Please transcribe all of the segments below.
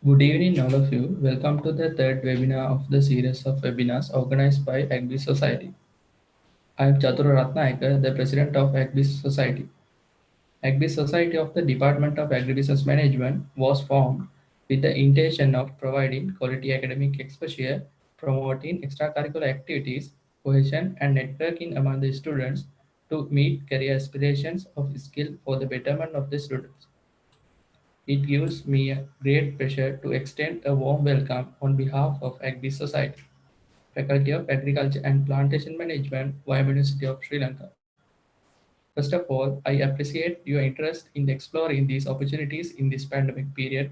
Good evening, all of you. Welcome to the third webinar of the series of webinars organized by Ag-Biz Society. I am Chatura Ratnayakar, the president of Ag-Biz Society. Ag-Biz Society of the Department of Agribusiness Management was formed with the intention of providing quality academic exposure, promoting extracurricular activities, cohesion, and networking among the students to meet career aspirations of skill for the betterment of the students. It gives me a great pleasure to extend a warm welcome on behalf of Agri Society, Faculty of Agriculture and Plantation Management, Wayamba University of Sri Lanka. First of all, I appreciate your interest in exploring these opportunities in this pandemic period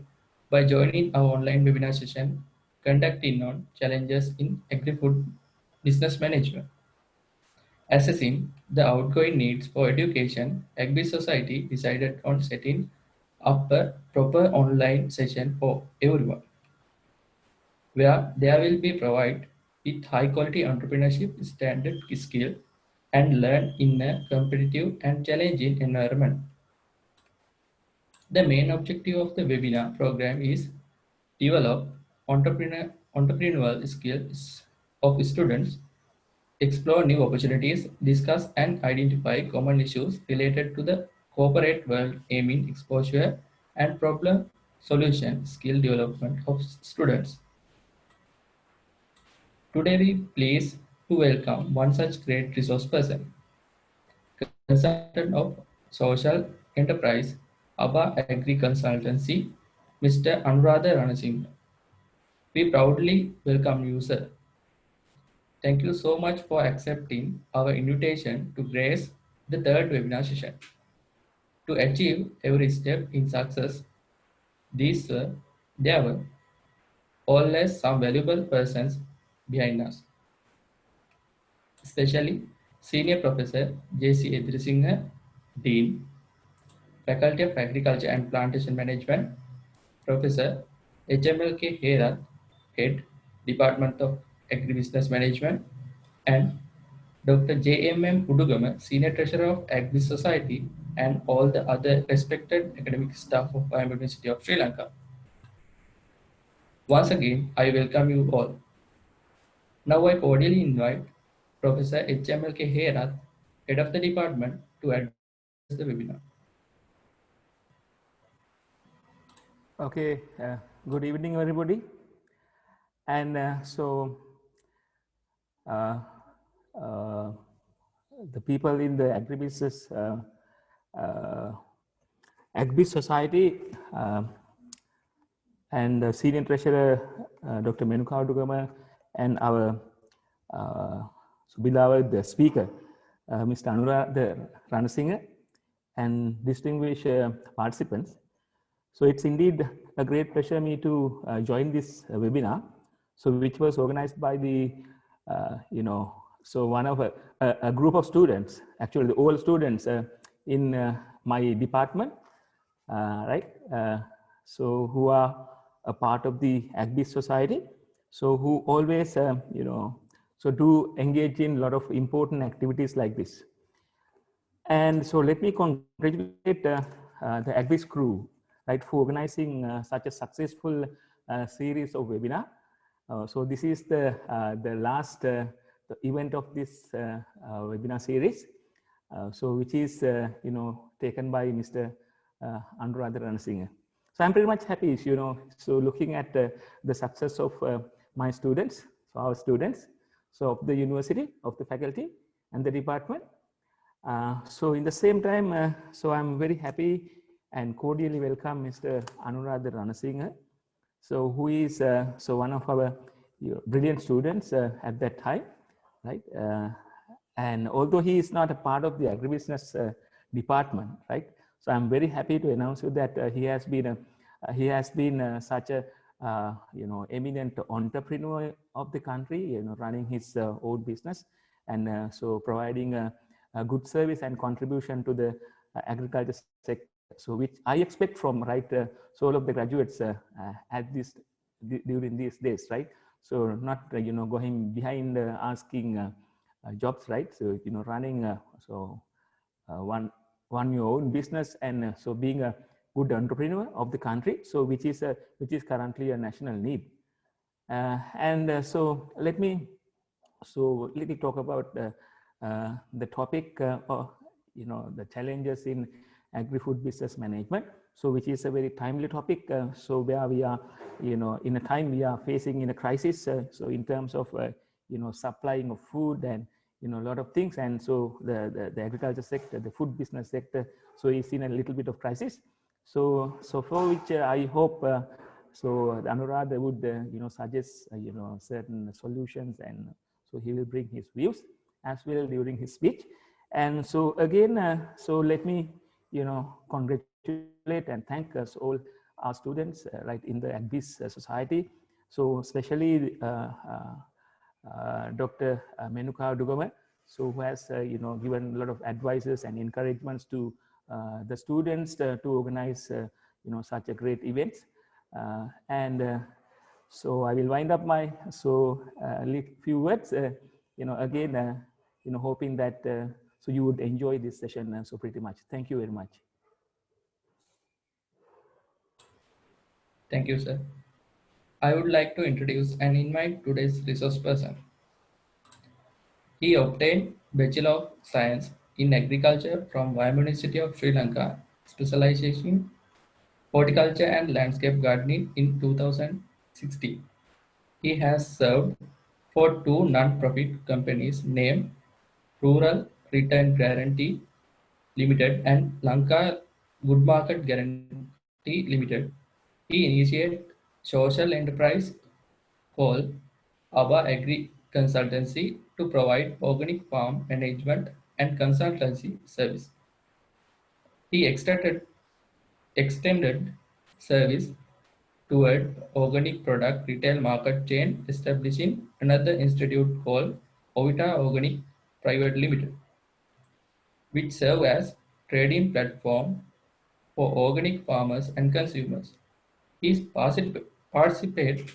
by joining our online webinar session conducting on challenges in agri-food business management. Assessing the outgoing needs for education, Agri Society decided on setting up a proper online session for everyone, where there will be provided with high quality entrepreneurship standard skill and learn in a competitive and challenging environment. The main objective of the webinar program is develop entrepreneurial skills of students, explore new opportunities, discuss and identify common issues related to the corporate world, aiming exposure and problem solution skill development of students. Today we pleased to welcome one such great resource person, consultant of social enterprise, ABA Agri Consultancy, Mr. Anuradha Ranasinghe. We proudly welcome you, sir. Thank you so much for accepting our invitation to grace the third webinar session. To achieve every step in success, there were always some valuable persons behind us, especially Senior Professor J.C. Agri-Singhe, Dean, Faculty of Agriculture and Plantation Management, Professor HMLK Herath, Head, Department of Agribusiness Management, and Dr. JMM Udugama, Senior Treasurer of Ag-Biz Society, and all the other respected academic staff of Wayamba University of Sri Lanka. Once again, I welcome you all. Now I cordially invite Professor HMLK Herath, Head of the Department, to address the webinar. Okay, good evening, everybody. And uh, uh, the people in the agribusiness uh, Ag-Biz Society and the Senior Treasurer Dr. Menuka Dugama and our beloved speaker, Mr. Anuradha Ranasinghe, and distinguished participants. So it's indeed a great pleasure me to join this webinar, so which was organized by the, so one of a group of students, actually all students in my department, right? So who are a part of the Ag-Biz society, so who always, so do engage in a lot of important activities like this. And so let me congratulate the Ag-Biz crew, right, for organizing such a successful series of webinar. So this is the last the event of this webinar series, so which is taken by Mr. Anuradha Ranasinghe. So I'm pretty much happy, so looking at the success of my students, so our students, so of the university, of the faculty and the department. So in the same time, so I'm very happy and cordially welcome Mr. Anuradha Ranasinghe, so who is so one of our brilliant students at that time, right? And although he is not a part of the agribusiness department, right? So I'm very happy to announce you that he has been such a eminent entrepreneur of the country, running his own business and so providing a good service and contribution to the agriculture sector. So which I expect from, right, so all of the graduates at this during these days, right? So not going behind asking jobs, right? So running one your own business and so being a good entrepreneur of the country, so which is currently a national need. So let me talk about the topic, the challenges in agri-food business management. So which is a very timely topic. So where we are, in a time we are facing in a crisis. So in terms of, supplying of food and, a lot of things. And so the agriculture sector, the food business sector, so is in a little bit of crisis. So for which I hope, so Anuradha would, suggest, certain solutions, and so he will bring his views as well during his speech. And so again, so let me, congratulate and thank us all, our students, right, in the Ag-Biz society. So especially Dr. Menuka Dugama, so who has, given a lot of advices and encouragements to the students to organize, such a great events. So I will wind up my few words. Again, hoping that so you would enjoy this session. So pretty much. Thank you very much. Thank you, sir. I would like to introduce and invite today's resource person. He obtained Bachelor of Science in Agriculture from Wayamba University of Sri Lanka, specialization horticulture and landscape gardening in 2016. He has served for two non-profit companies named Rural Return Guarantee Limited and Lanka Good Market Guarantee Limited. He initiated social enterprise called Aba Agri Consultancy to provide organic farm management and consultancy service. He extended service toward organic product retail market chain, establishing another institute called Ovita Organic Private Limited, which serve as trading platform for organic farmers and consumers. He participated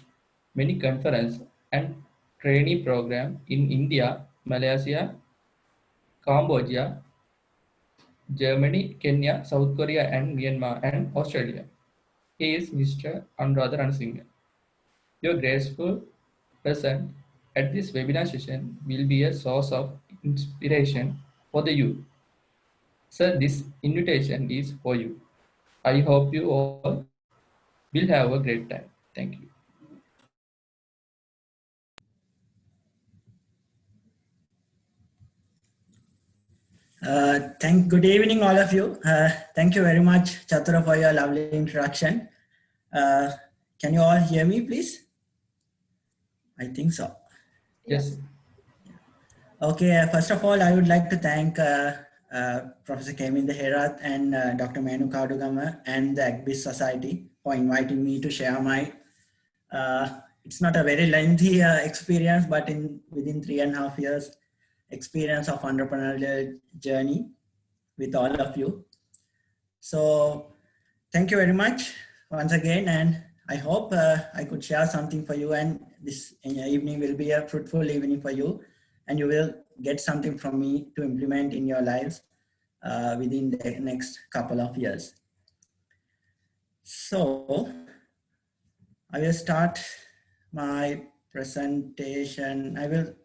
many conference and training program in India, Malaysia, Cambodia, Germany, Kenya, South Korea, and Myanmar and Australia. He is Mr. Anuradha Ranasinghe. Your graceful presence at this webinar session will be a source of inspiration for the youth. Sir, this invitation is for you. I hope you all will have a great time. Thank you. Good evening, all of you. Thank you very much, Chatura, for your lovely introduction. Can you all hear me, please? I think so. Yes. Okay, first of all, I would like to thank Professor Kemin Herath and Dr. Menu Kadugama and the Ag-Biz Society for inviting me to share my, it's not a very lengthy experience, but within 3.5 years, experience of entrepreneurial journey with all of you. So thank you very much once again, and I hope I could share something for you, and this evening will be a fruitful evening for you, and you will get something from me to implement in your lives within the next couple of years. So I will start my presentation.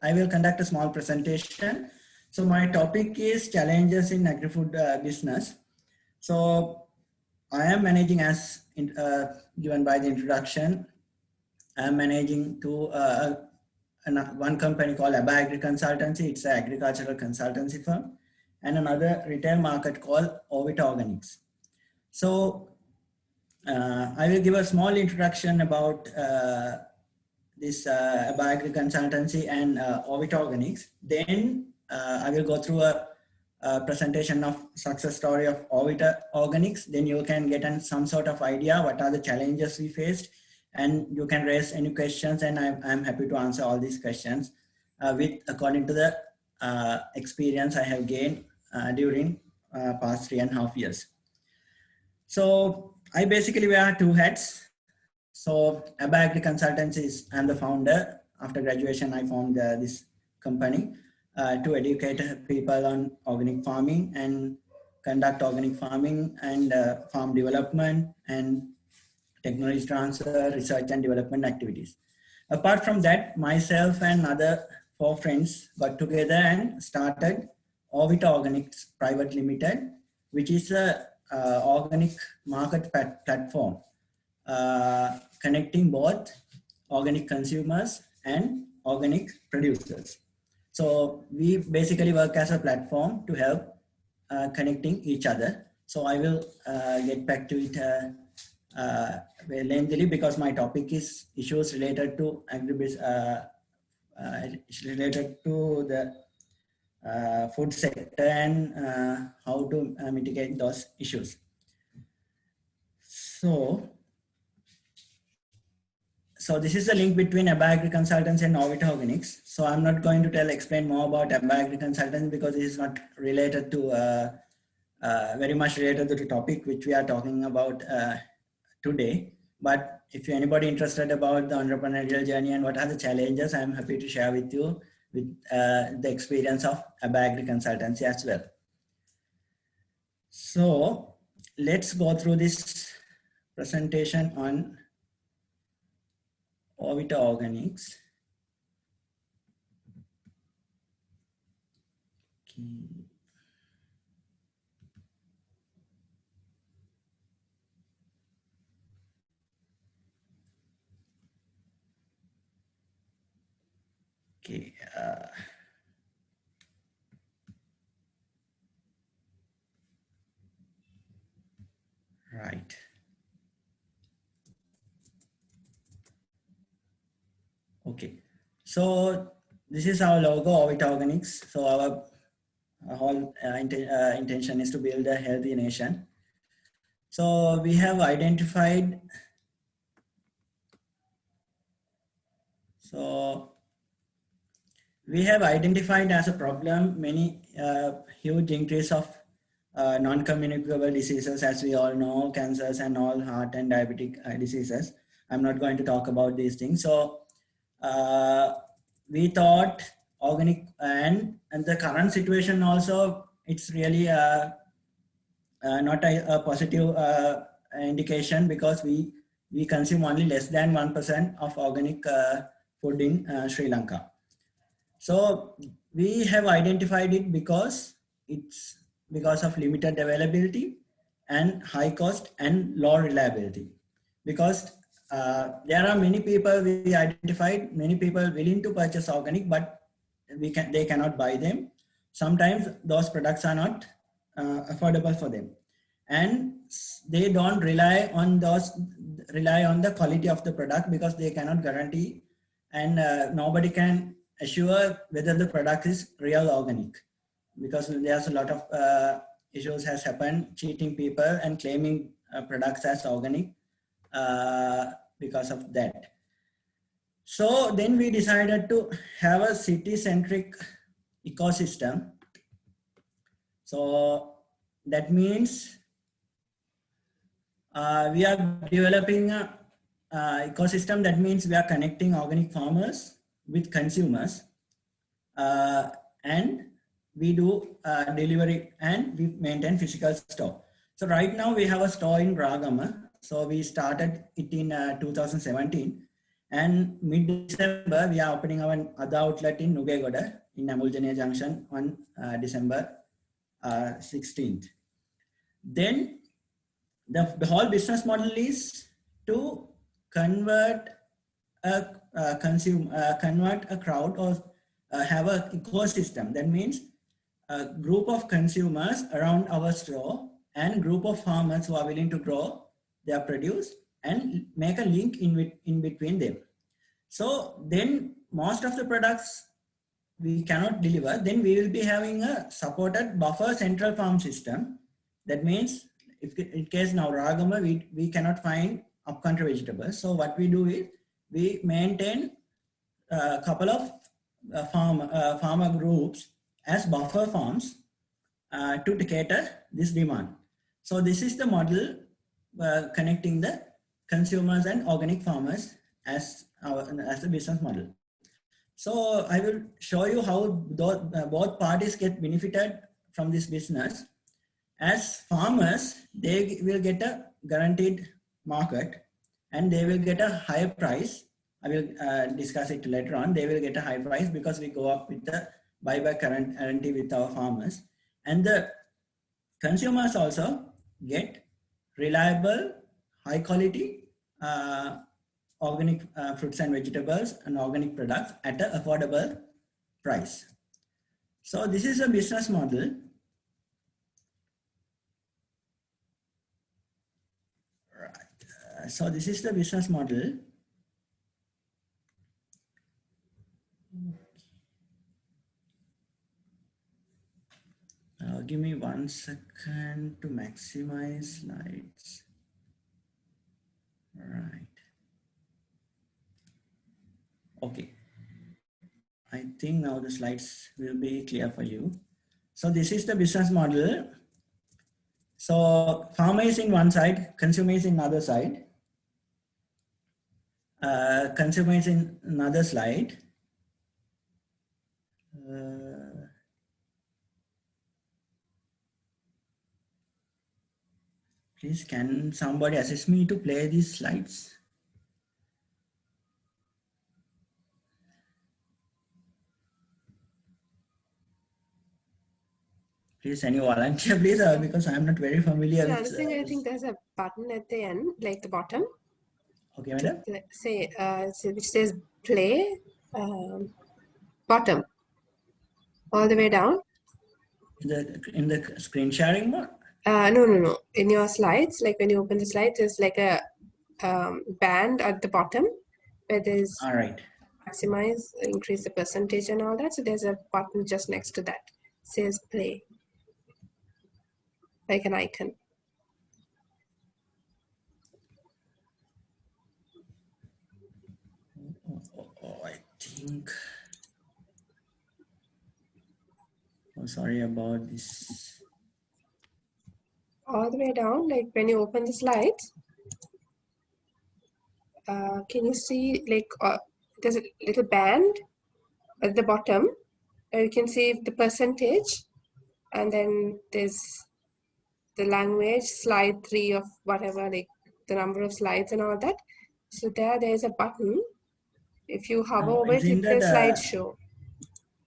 I will conduct a small presentation. So my topic is challenges in agri-food business. So I am managing, as given by the introduction, I am managing one company called Agri Consultancy. It's an agricultural consultancy firm, and another retail market called Ovita Organics. So I will give a small introduction about this Agri Consultancy and Ovita Organics. Then I will go through a presentation of success story of Ovita Organics. Then you can get some sort of idea what are the challenges we faced, and you can raise any questions, and I'm happy to answer all these questions according to the experience I have gained during past 3.5 years. So I basically wear two hats. So Agri Consultancy I'm the founder. After graduation, I formed this company to educate people on organic farming and conduct organic farming and farm development and technology transfer, research and development activities. Apart from that, myself and other 4 friends got together and started Orbit Organics Private Limited, which is a organic market platform connecting both organic consumers and organic producers. So we basically work as a platform to help connecting each other. So I will get back to it very lengthily because my topic is issues related to Agri-Biz, related to the food sector and how to mitigate those issues. So this is the link between Agri Consultants and Orbit Organics. So I'm not going to explain more about Agri Consultants because it is not related to very much related to the topic which we are talking about today. But if you're anybody interested about the entrepreneurial journey and what are the challenges, I'm happy to share with you with the experience of Agri Consultancy as well. So let's go through this presentation on Orbit Organics. Okay. Right. Okay. So this is our logo, Orbit Organics. So our whole intention is to build a healthy nation. So we have identified. So we have identified as a problem many huge increase of non-communicable diseases, as we all know, cancers and all heart and diabetic diseases. I'm not going to talk about these things. So we thought organic and the current situation also, it's really not a positive indication because we consume only less than 1% of organic food in Sri Lanka. So we have identified it because it's because of limited availability and high cost and low reliability. Because there are many people we identified, many people willing to purchase organic, but they cannot buy them. Sometimes those products are not affordable for them, and they don't rely on the quality of the product because they cannot guarantee, and nobody can assure whether the product is real organic, because there's a lot of issues has happened, cheating people and claiming products as organic because of that. So then we decided to have a city-centric ecosystem. So that means we are developing an ecosystem. That means we are connecting organic farmers with consumers, and we do delivery and we maintain physical store. So right now we have a store in Ragama. So we started it in 2017, and mid-December we are opening our other outlet in Nugegoda in Amuljanea Junction on December 16th. Then the whole business model is to convert convert a crowd or have an ecosystem. That means a group of consumers around our store and group of farmers who are willing to grow their produce and make a link in between them. So then most of the products we cannot deliver, then we will be having a supported buffer central farm system. That means if in case now Ragama, we cannot find upcountry vegetables. So what we do is we maintain a couple of farmer groups as buffer farms to cater this demand. So this is the model connecting the consumers and organic farmers as the business model. So I will show you how both parties get benefited from this business. As farmers, they will get a guaranteed market and they will get a higher price. I will discuss it later on. They will get a high price because we go up with the buyback guarantee with our farmers. And the consumers also get reliable, high quality organic fruits and vegetables and organic products at an affordable price. So this is a business model. Right. So this is the business model. Give me 1 second to maximize slides. Right. Okay. I think now the slides will be clear for you. So this is the business model. So farmer is in one side, consumer is in another side. Consumer is in another slide. Please, can somebody assist me to play these slides? Please, any volunteer, please, because I'm not very familiar with. I think there's a button at the end, like the bottom. Okay, madam. Say, which says play, bottom, all the way down. In the screen sharing mode? No. In your slides, like when you open the slides, there's like a band at the bottom where there's all right. Maximize, increase the percentage and all that. So there's a button just next to that. Says play. Like an icon. I think. Oh, sorry about this. All the way down, like when you open the slides, can you see like there's a little band at the bottom where you can see the percentage, and then there's the language, slide 3 of whatever, like the number of slides and all that. So there's a button. If you hover over it, it says slideshow.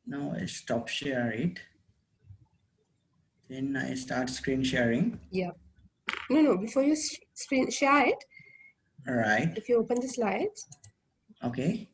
Now I stop share it. Then I start screen sharing. Yeah. No. Before you screen share it. All right. If you open the slides. Okay.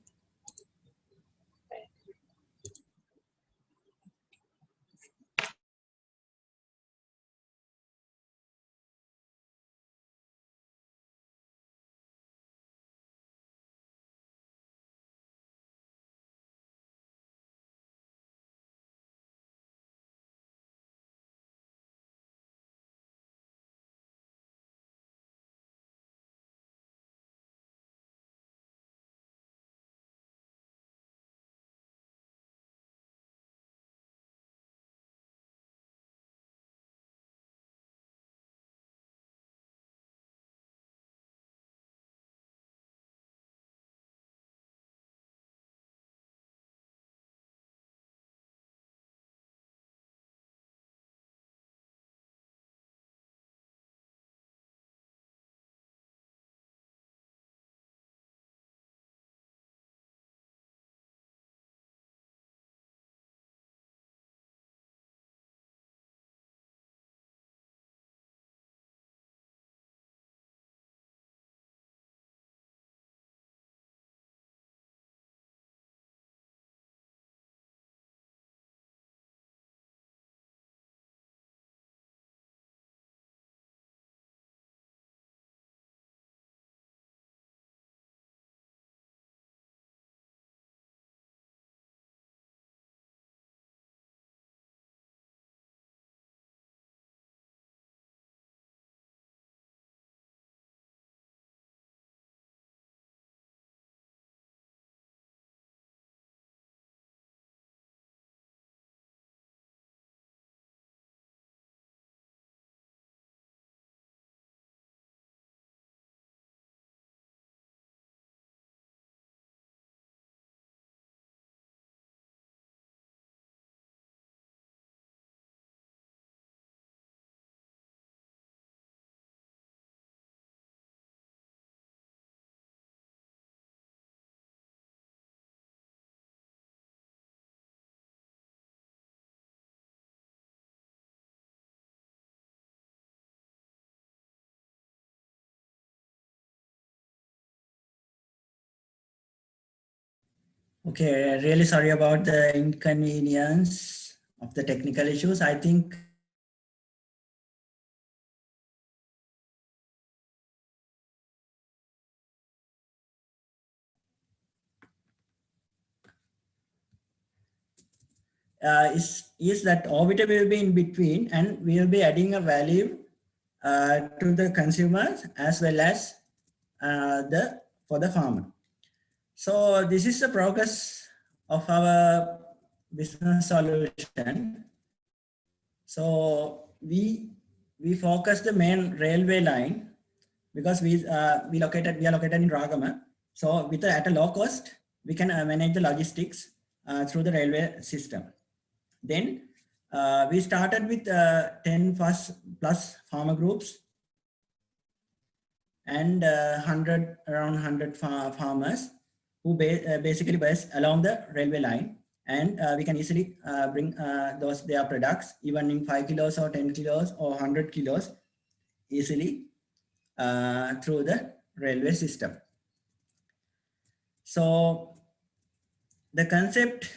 Okay, really sorry about the inconvenience of the technical issues. I think is that orbiter will be in between, and we will be adding a value to the consumers as well as for the farmer. So this is the progress of our business solution. So we focus the main railway line because we are located in Ragama. So at a low cost, we can manage the logistics through the railway system. Then we started with 10 plus farmer groups and around 100 farmers who basically based along the railway line, and we can easily bring their products even in 5 kilos or 10 kilos or 100 kilos easily through the railway system. So the concept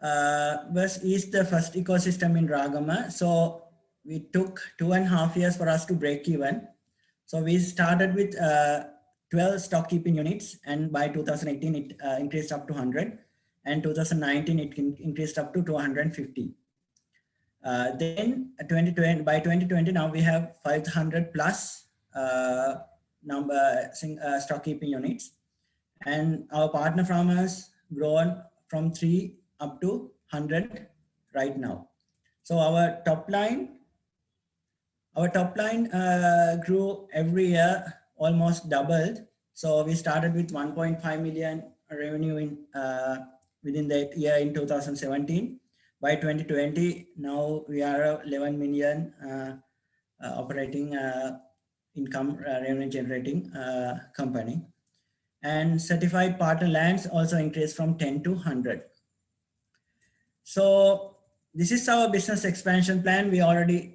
is the first ecosystem in Ragama. So we took 2.5 years for us to break even. So we started with 12 stock keeping units, and by 2018 it increased up to 100, and 2019 it increased up to 250. Then by 2020 now we have 500 plus stock keeping units, and our partner farmers grown from 3 up to 100 right now. So our top line grew every year, almost doubled. So we started with 1.5 million revenue in within that year in 2017. By 2020, now we are 11 million operating income revenue generating company. And certified partner lands also increased from 10 to 100. So this is our business expansion plan. We already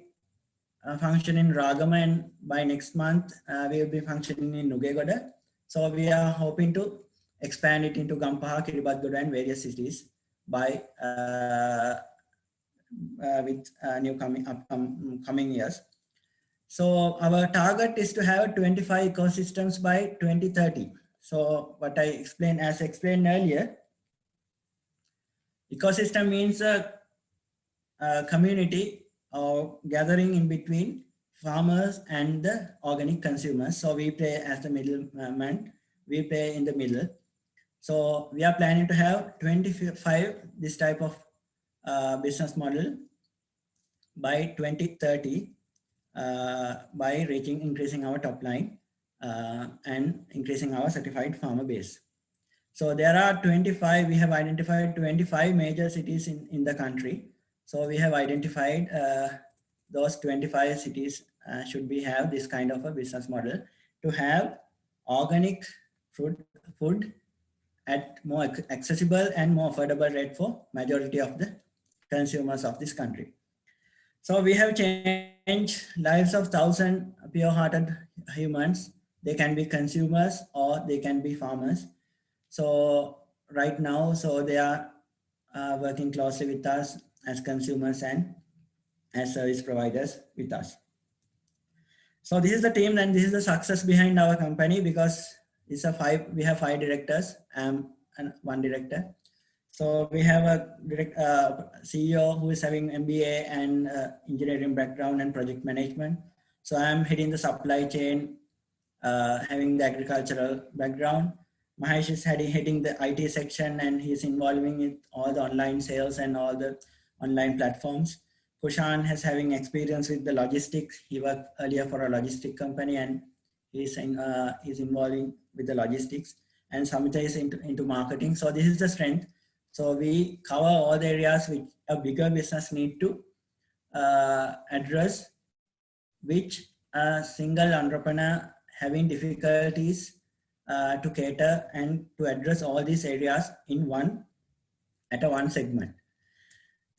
function in Ragama, and by next month we will be functioning in Nugegoda. So we are hoping to expand it into Gampaha, Kiribati and various cities by with new coming years. So our target is to have 25 ecosystems by 2030. So what I explained, as explained earlier, ecosystem means a community or gathering in between farmers and the organic consumers. So we play as the middleman, we play in the middle. So we are planning to have 25 this type of business model by 2030 by increasing our top line and increasing our certified farmer base. So there are 25, we have identified 25 major cities in the country. So we have identified those 25 cities should we have this kind of a business model to have organic food at more accessible and more affordable rate for majority of the consumers of this country. So we have changed lives of 1,000 pure-hearted humans. They can be consumers or they can be farmers. So right now, so they are working closely with us as consumers and as service providers with us. So this is the team, and this is the success behind our company, because we have 5 directors and 1 director. So we have a CEO who is having MBA and engineering background and project management. So I'm heading the supply chain, having the agricultural background. Mahesh is heading the IT section, and he's involving in all the online sales and all the online platforms. Kushan is having experience with the logistics. He worked earlier for a logistic company, and he's involving with the logistics. And Samita is into marketing. So this is the strength. So we cover all the areas which a bigger business need to address, which a single entrepreneur having difficulties to cater and to address all these areas in one segment.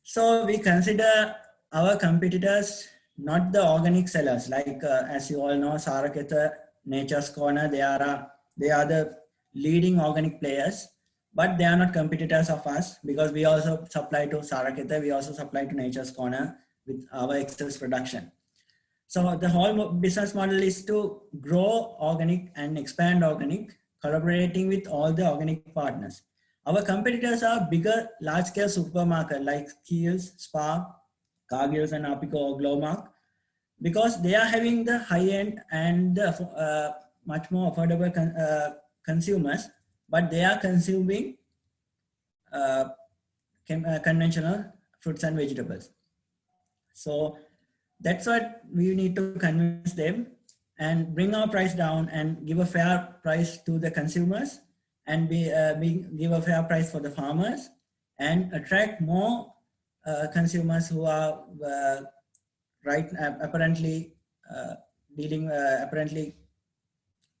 So we consider our competitors not the organic sellers, like as you all know, Saraketa, Nature's Corner, they are the leading organic players. but they are not competitors of us because we also supply to Saraketa, we also supply to Nature's Corner with our excess production. So the whole business model is to grow organic and expand organic, collaborating with all the organic partners. Our competitors are bigger, large-scale supermarket like Kiehl's, Spar, Cargill's, and Apico or Glowmark, because they are having the high-end and much more affordable consumers, but they are consuming conventional fruits and vegetables. So that's what we need to convince them and bring our price down and give a fair price to the consumers and give a fair price for the farmers and attract more consumers who are apparently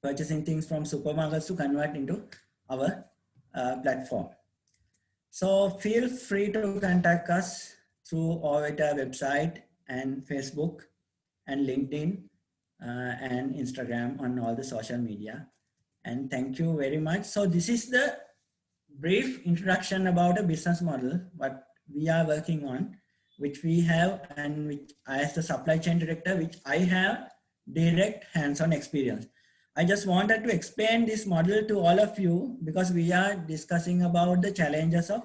purchasing things from supermarkets to convert into our platform. So feel free to contact us through our website and Facebook and LinkedIn and Instagram on all the social media. And thank you very much. So this is the brief introduction about a business model, what we are working on, which we have, and which I, as the supply chain director, which I have direct hands-on experience. I just wanted to explain this model to all of you because we are discussing about the challenges of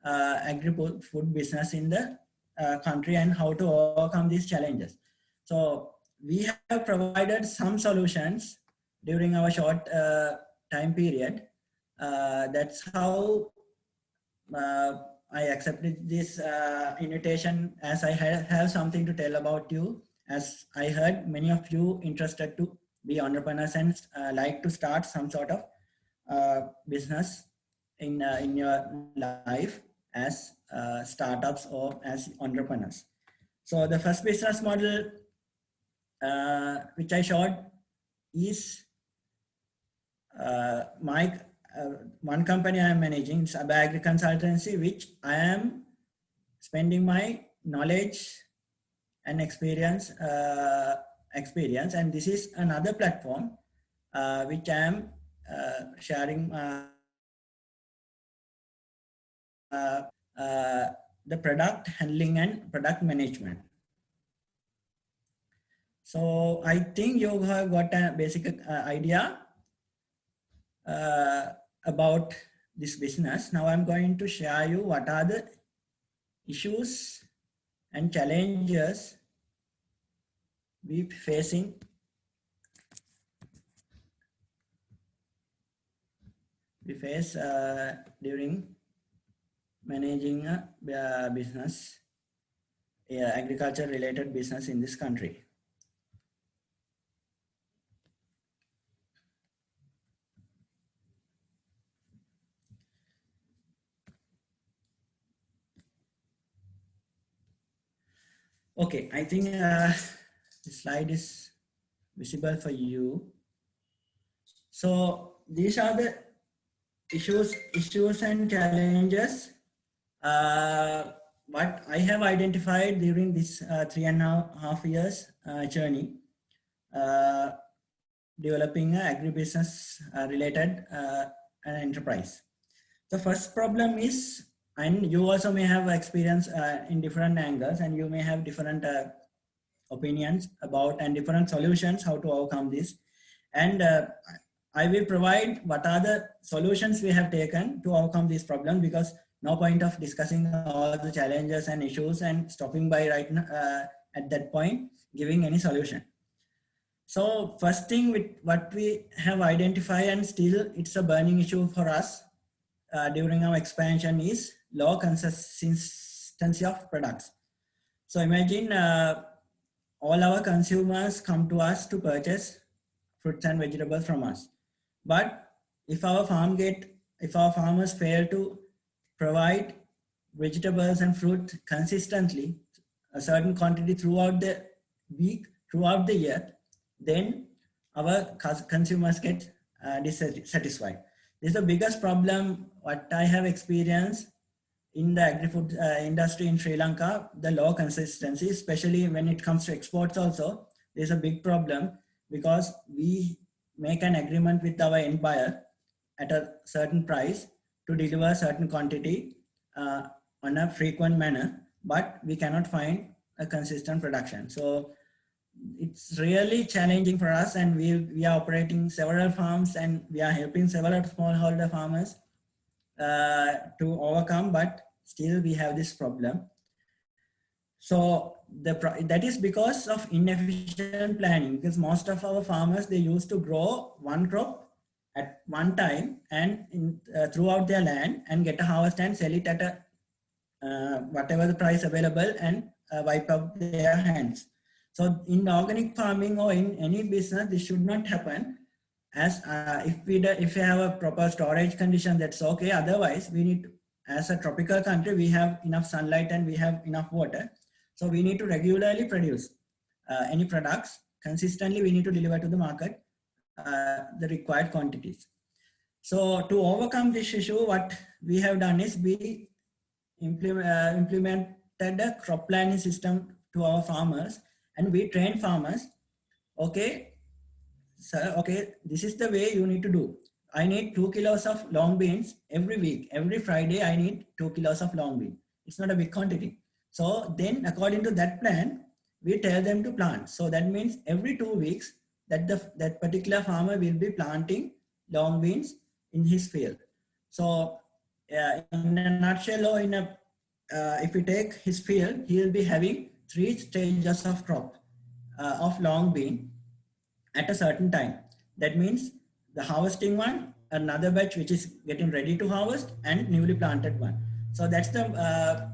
agri-food business in the country and how to overcome these challenges. So we have provided some solutions during our short time period. That's how I accepted this invitation, as I have something to tell about you, as I heard many of you interested to be entrepreneurs and like to start some sort of business in your life as startups or as entrepreneurs. So the first business model which I showed is one company I am managing. It's a Agri consultancy, which I am spending my knowledge and experience. And this is another platform which I am sharing the product handling and product management. So I think you have got a basic idea about this business. Now I'm going to share you what are the issues and challenges we face during managing a business, agriculture related business in this country. Okay, I think the slide is visible for you. So these are the issues and challenges what I have identified during this 3.5 years journey developing an agribusiness related an enterprise. The first problem is, and you also may have experience in different angles, and you may have different opinions about and different solutions how to overcome this. And I will provide what are the solutions we have taken to overcome this problem, because no point of discussing all the challenges and issues and stopping by right now, at that point, giving any solution. So first thing with what we have identified, and still it's a burning issue for us during our expansion, is low consistency of products. So imagine all our consumers come to us to purchase fruits and vegetables from us. But if our farmers fail to provide vegetables and fruit consistently, a certain quantity throughout the week, throughout the year, then our consumers get dissatisfied. This is the biggest problem what I have experienced in the agri-food industry in Sri Lanka, the low consistency, especially when it comes to exports also. There's a big problem because we make an agreement with our end buyer at a certain price to deliver a certain quantity on a frequent manner, but we cannot find a consistent production. So it's really challenging for us, and we are operating several farms and we are helping several smallholder farmers to overcome, but still we have this problem. So that is because of inefficient planning, because most of our farmers, they used to grow one crop at one time and throughout their land and get a harvest and sell it at a whatever the price available and wipe out their hands. So in organic farming or in any business, this should not happen. As if we have a proper storage condition, that's okay. Otherwise, we need, as a tropical country, we have enough sunlight and we have enough water. So we need to regularly produce any products consistently. We need to deliver to the market the required quantities. So to overcome this issue, what we have done is we implemented a crop planning system to our farmers, and we train farmers. Okay, sir, okay, this is the way you need to do. I need 2 kilos of long beans every week. Every Friday, I need 2 kilos of long bean. It's not a big quantity. So then according to that plan, we tell them to plant. So that means every 2 weeks that that particular farmer will be planting long beans in his field. So in a nutshell, or in a if we take his field, he will be having 3 stages of crop of long bean at a certain time. That means the harvesting one, another batch which is getting ready to harvest, and newly planted one. So that's the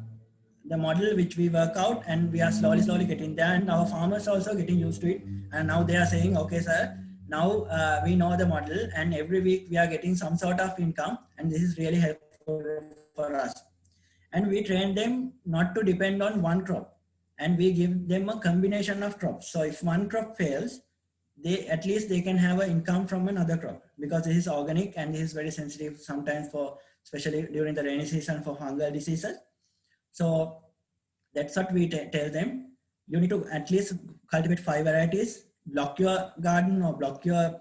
model which we work out, and we are slowly getting there, and our farmers also getting used to it. And now they are saying, okay, sir, now we know the model, and every week we are getting some sort of income, and this is really helpful for us. And we train them not to depend on one crop, and we give them a combination of crops. So if one crop fails, at least they can have an income from another crop, because this is organic and this is very sensitive sometimes for, especially during the rainy season, for fungal diseases. So that's what we tell them. You need to at least cultivate 5 varieties, block your garden or block your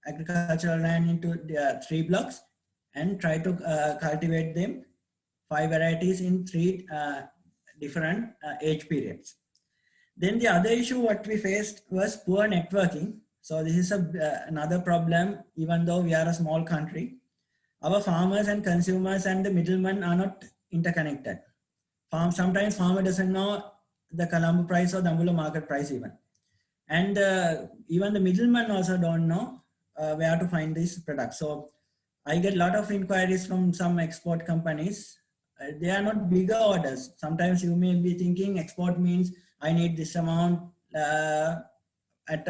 agricultural land into 3 blocks, and try to cultivate them 5 varieties in 3 different age periods. Then the other issue what we faced was poor networking. So this is another problem. Even though we are a small country, our farmers and consumers and the middlemen are not interconnected. Sometimes farmer doesn't know the Colombo price or the Ambulo market price even. And even the middlemen also don't know where to find these products. So I get a lot of inquiries from some export companies. They are not bigger orders. Sometimes you may be thinking export means I need this amount at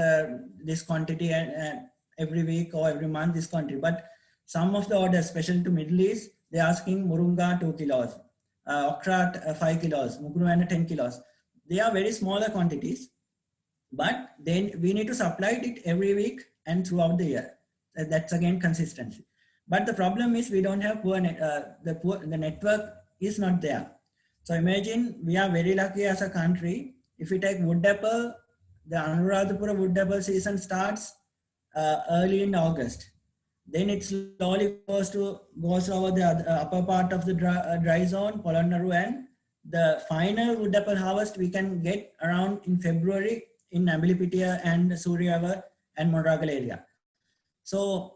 this quantity every week or every month, this quantity. But some of the orders, especially to Middle East, they're asking Murunga 2 kilos. Okra 5 kilos, Mugruana 10 kilos. They are very smaller quantities, but then we need to supply it every week and throughout the year. That's again consistency. But the problem is we don't have the network is not there. So imagine we are very lucky as a country. If we take wood apple, the Anuradha wood apple season starts early in August. Then it slowly goes over the upper part of the dry zone, Polonnaru, and the final wood apple harvest we can get around in February in Nabilipitia and Suryavar and Moragal area. So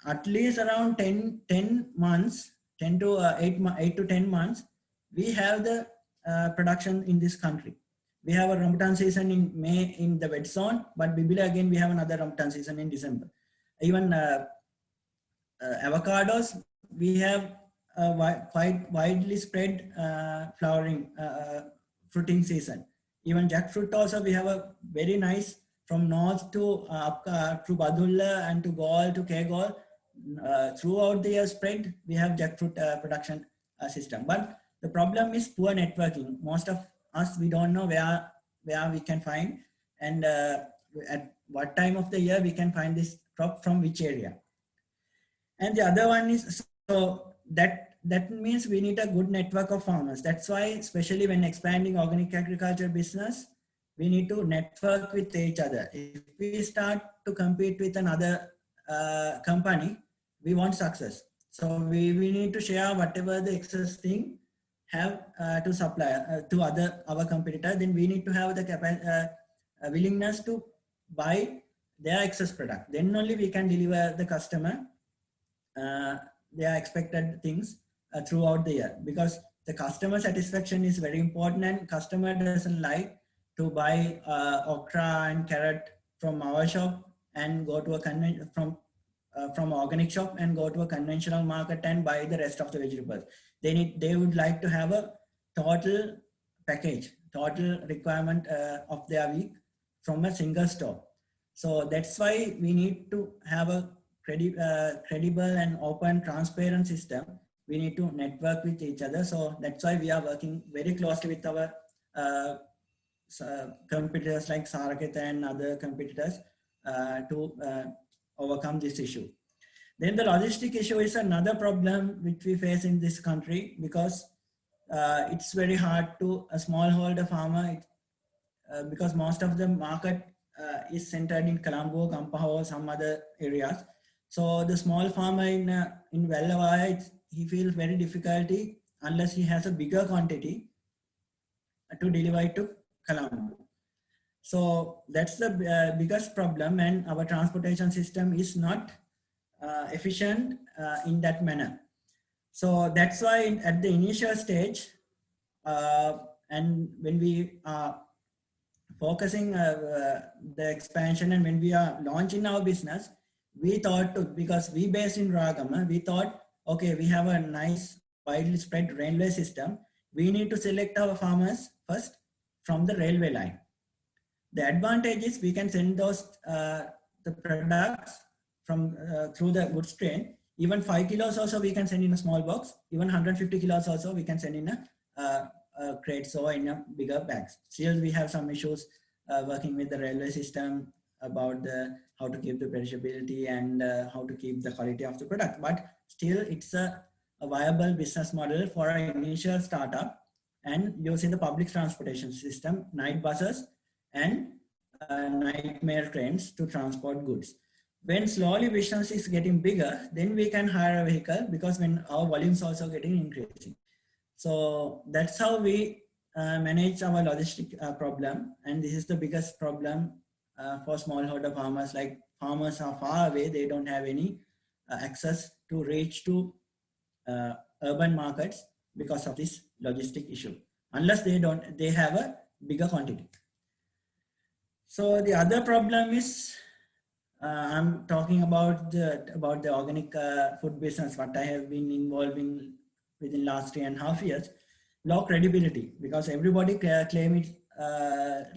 at least around 10 months, 8 to 10 months, we have the production in this country. We have a Rambutan season in May in the wet zone, but Bibila again we have another Rambutan season in December. Even avocados, we have quite widely spread flowering fruiting season. Even jackfruit also we have a very nice from north to Badulla and to Gaul to Kegol. Throughout the year spread, we have jackfruit production system. But the problem is poor networking. Most of us, we don't know where we can find and at what time of the year we can find this crop from which area. And the other one is, so that means we need a good network of farmers. That's why, especially when expanding organic agriculture business, we need to network with each other. If we start to compete with another company, we want success. So we need to share whatever the excess thing have to supply to our competitor. Then we need to have the willingness to buy their excess product. Then only we can deliver the customer their expected things throughout the year, because the customer satisfaction is very important, and customer doesn't like to buy okra and carrot from our shop and go to a from organic shop and go to a conventional market and buy the rest of the vegetables. They would like to have a total package, total requirement of their week from a single store. So that's why we need to have a credible and open, transparent system. We need to network with each other. So that's why we are working very closely with our competitors like Saraketh and other competitors to overcome this issue. Then the logistic issue is another problem which we face in this country, because it's very hard to a smallholder farmer because most of the market is centered in Colombo, Kampaha, or some other areas. So the small farmer in Wayamba, he feels very difficulty unless he has a bigger quantity to deliver it to Colombo. So that's the biggest problem, and our transportation system is not efficient in that manner. So that's why at the initial stage, and when we are focusing the expansion and when we are launching our business, we thought to, because we based in Ragama, we thought, okay, we have a nice widely spread railway system. We need to select our farmers first from the railway line. The advantage is we can send those the products from through the goods train. Even 5 kilos also we can send in a small box. Even 150 kilos also we can send in a crates or in a bigger bags. Still we have some issues working with the railway system about how to keep the perishability and how to keep the quality of the product. But still it's a viable business model for an initial startup, and using the public transportation system, night buses and night mail trains to transport goods. When slowly business is getting bigger, then we can hire a vehicle, because when our volumes also getting increasing. So that's how we manage our logistic problem. And this is the biggest problem for smallholder farmers. Like, farmers are far away, they don't have any access to reach to urban markets because of this logistic issue, unless they have a bigger quantity. So the other problem is, I'm talking about the organic food business, what I have been involving within last 3.5 years. Low credibility, because everybody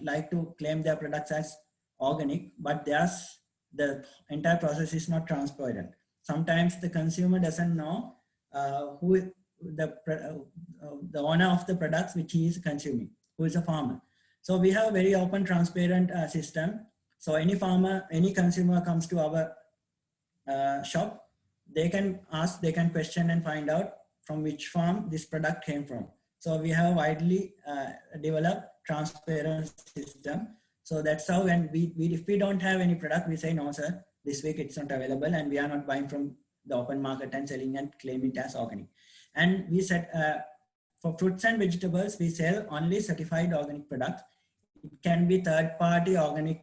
like to claim their products as organic, but the entire process is not transparent. Sometimes the consumer doesn't know who the owner of the products which he is consuming, who is a farmer. So we have a very open, transparent system. So any farmer, any consumer comes to our shop, they can ask, they can question and find out from which farm this product came from. So we have a widely developed transparent system. So that's how, when if we don't have any product, we say, no sir, this week it's not available, and we are not buying from the open market and selling and claim it as organic. And we said for fruits and vegetables, we sell only certified organic products. It can be third-party organic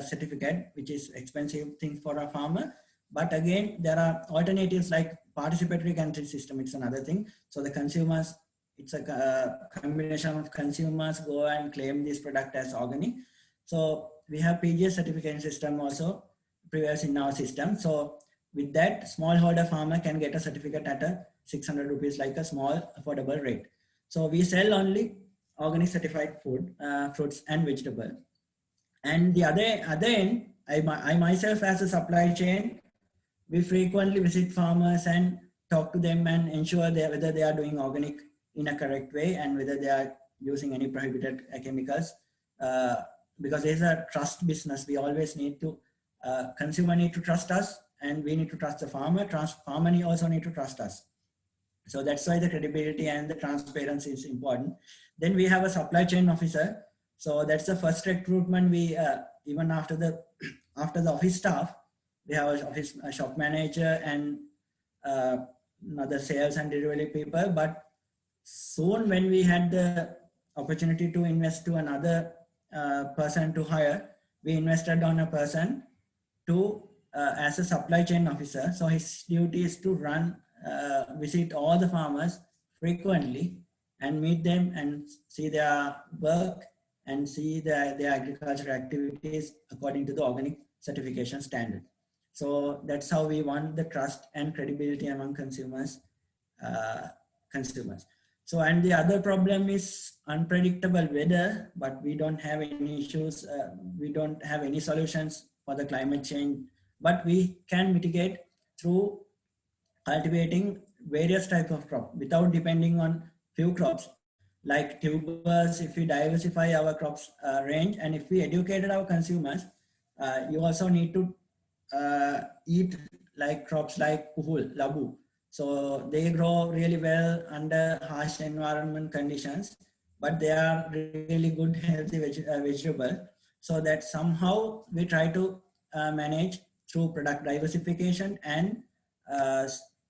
certificate, which is expensive thing for a farmer. But again, there are alternatives like participatory country system. It's another thing. So the consumers, it's a combination of consumers go and claim this product as organic. So we have PGS certification system also previous in our system. So with that, smallholder farmer can get a certificate at a 600 rupees, like a small affordable rate. So we sell only organic certified food, fruits and vegetables. And the other end, I myself as a supply chain, we frequently visit farmers and talk to them and ensure whether they are doing organic in a correct way and whether they are using any prohibited chemicals. Because there's a trust business, we always need to, consumer need to trust us, and we need to trust the farmer. Farmer also need to trust us. So that's why the credibility and the transparency is important. Then we have a supply chain officer. So that's the first recruitment. We even after the office staff, we have a shop manager and another sales and delivery people. But soon when we had the opportunity to invest to another person to hire, we invested on a person to as a supply chain officer. So his duty is to run, visit all the farmers frequently and meet them and see their work and see their agricultural activities according to the organic certification standard. So that's how we won the trust and credibility among consumers. So, and the other problem is unpredictable weather, but we don't have any issues. We don't have any solutions for the climate change, but we can mitigate through cultivating various types of crop without depending on few crops like tubers. If we diversify our crops range, and if we educated our consumers, you also need to eat like crops like puhul, labu. So they grow really well under harsh environment conditions, but they are really good healthy vegetable. So that somehow we try to manage through product diversification and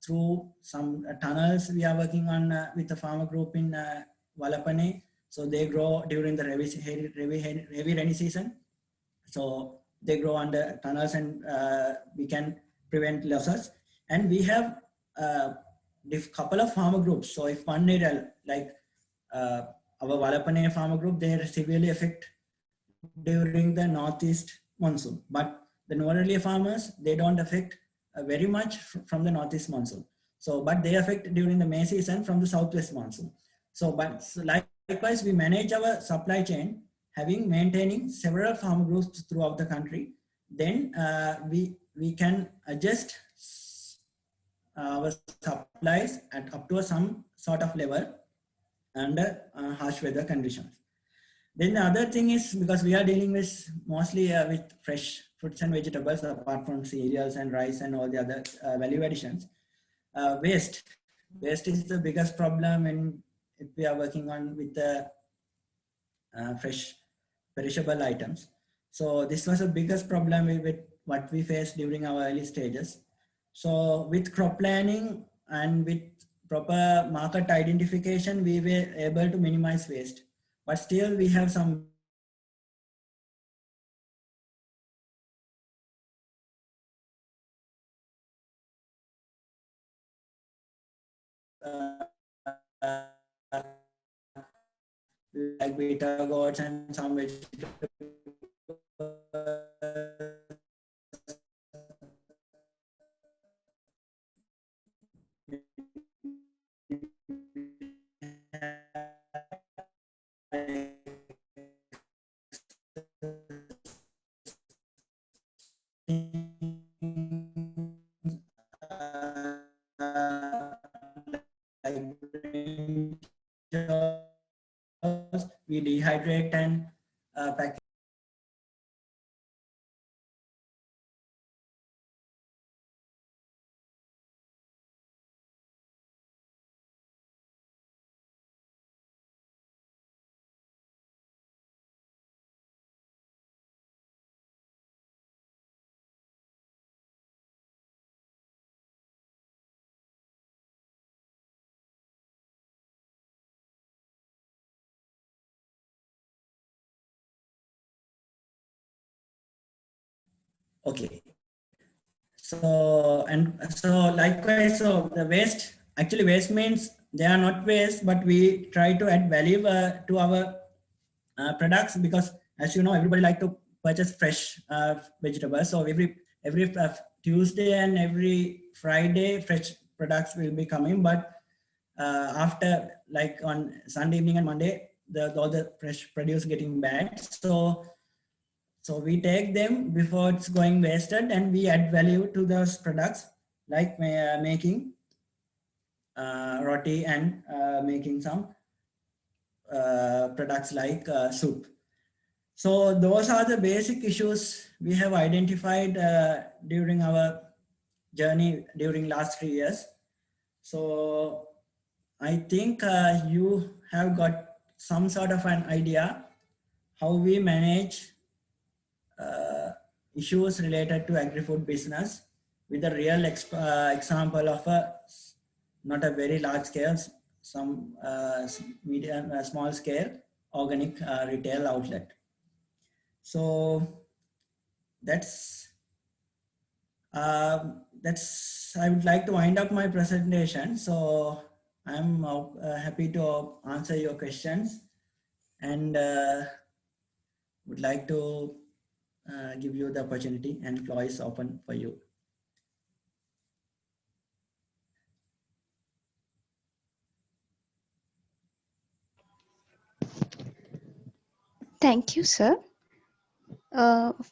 through some tunnels we are working on with the farmer group in Walapane. So they grow during the heavy rainy season. So they grow under tunnels and we can prevent losses. And we have couple of farmer groups. So if one area like our Walapane farmer group, they are severely affected during the northeast monsoon. But the northerly farmers, they don't affect very much from the northeast monsoon. So, but they affect during the May season from the southwest monsoon. So, but likewise, we manage our supply chain maintaining several farm groups throughout the country. Then we can adjust our supplies at up to some sort of level under harsh weather conditions. Then the other thing is, because we are dealing with mostly with fresh fruits and vegetables, apart from cereals and rice and all the other value additions, waste is the biggest problem if we are working on with the fresh perishable items. So this was the biggest problem with what we faced during our early stages. So with crop planning and with proper market identification, we were able to minimize waste. But still we have some like beta gourds and some vegetables we dehydrate and pack. Okay. So likewise, so the waste, actually waste means they are not waste, but we try to add value to our products, because as you know, everybody like to purchase fresh vegetables. So every Tuesday and every Friday, fresh products will be coming. But after, like on Sunday evening and Monday, all the fresh produce getting bad. So we take them before it's going wasted, and we add value to those products, like making roti and making some products like soup. So those are the basic issues we have identified during our journey during last 3 years. So I think you have got some sort of an idea how we manage issues related to agri-food business with a real example of a not a very large scale, some medium, small scale organic retail outlet. So that's I would like to wind up my presentation. So I'm happy to answer your questions, and would like to give you the opportunity, and floor is open for you. Thank you, sir.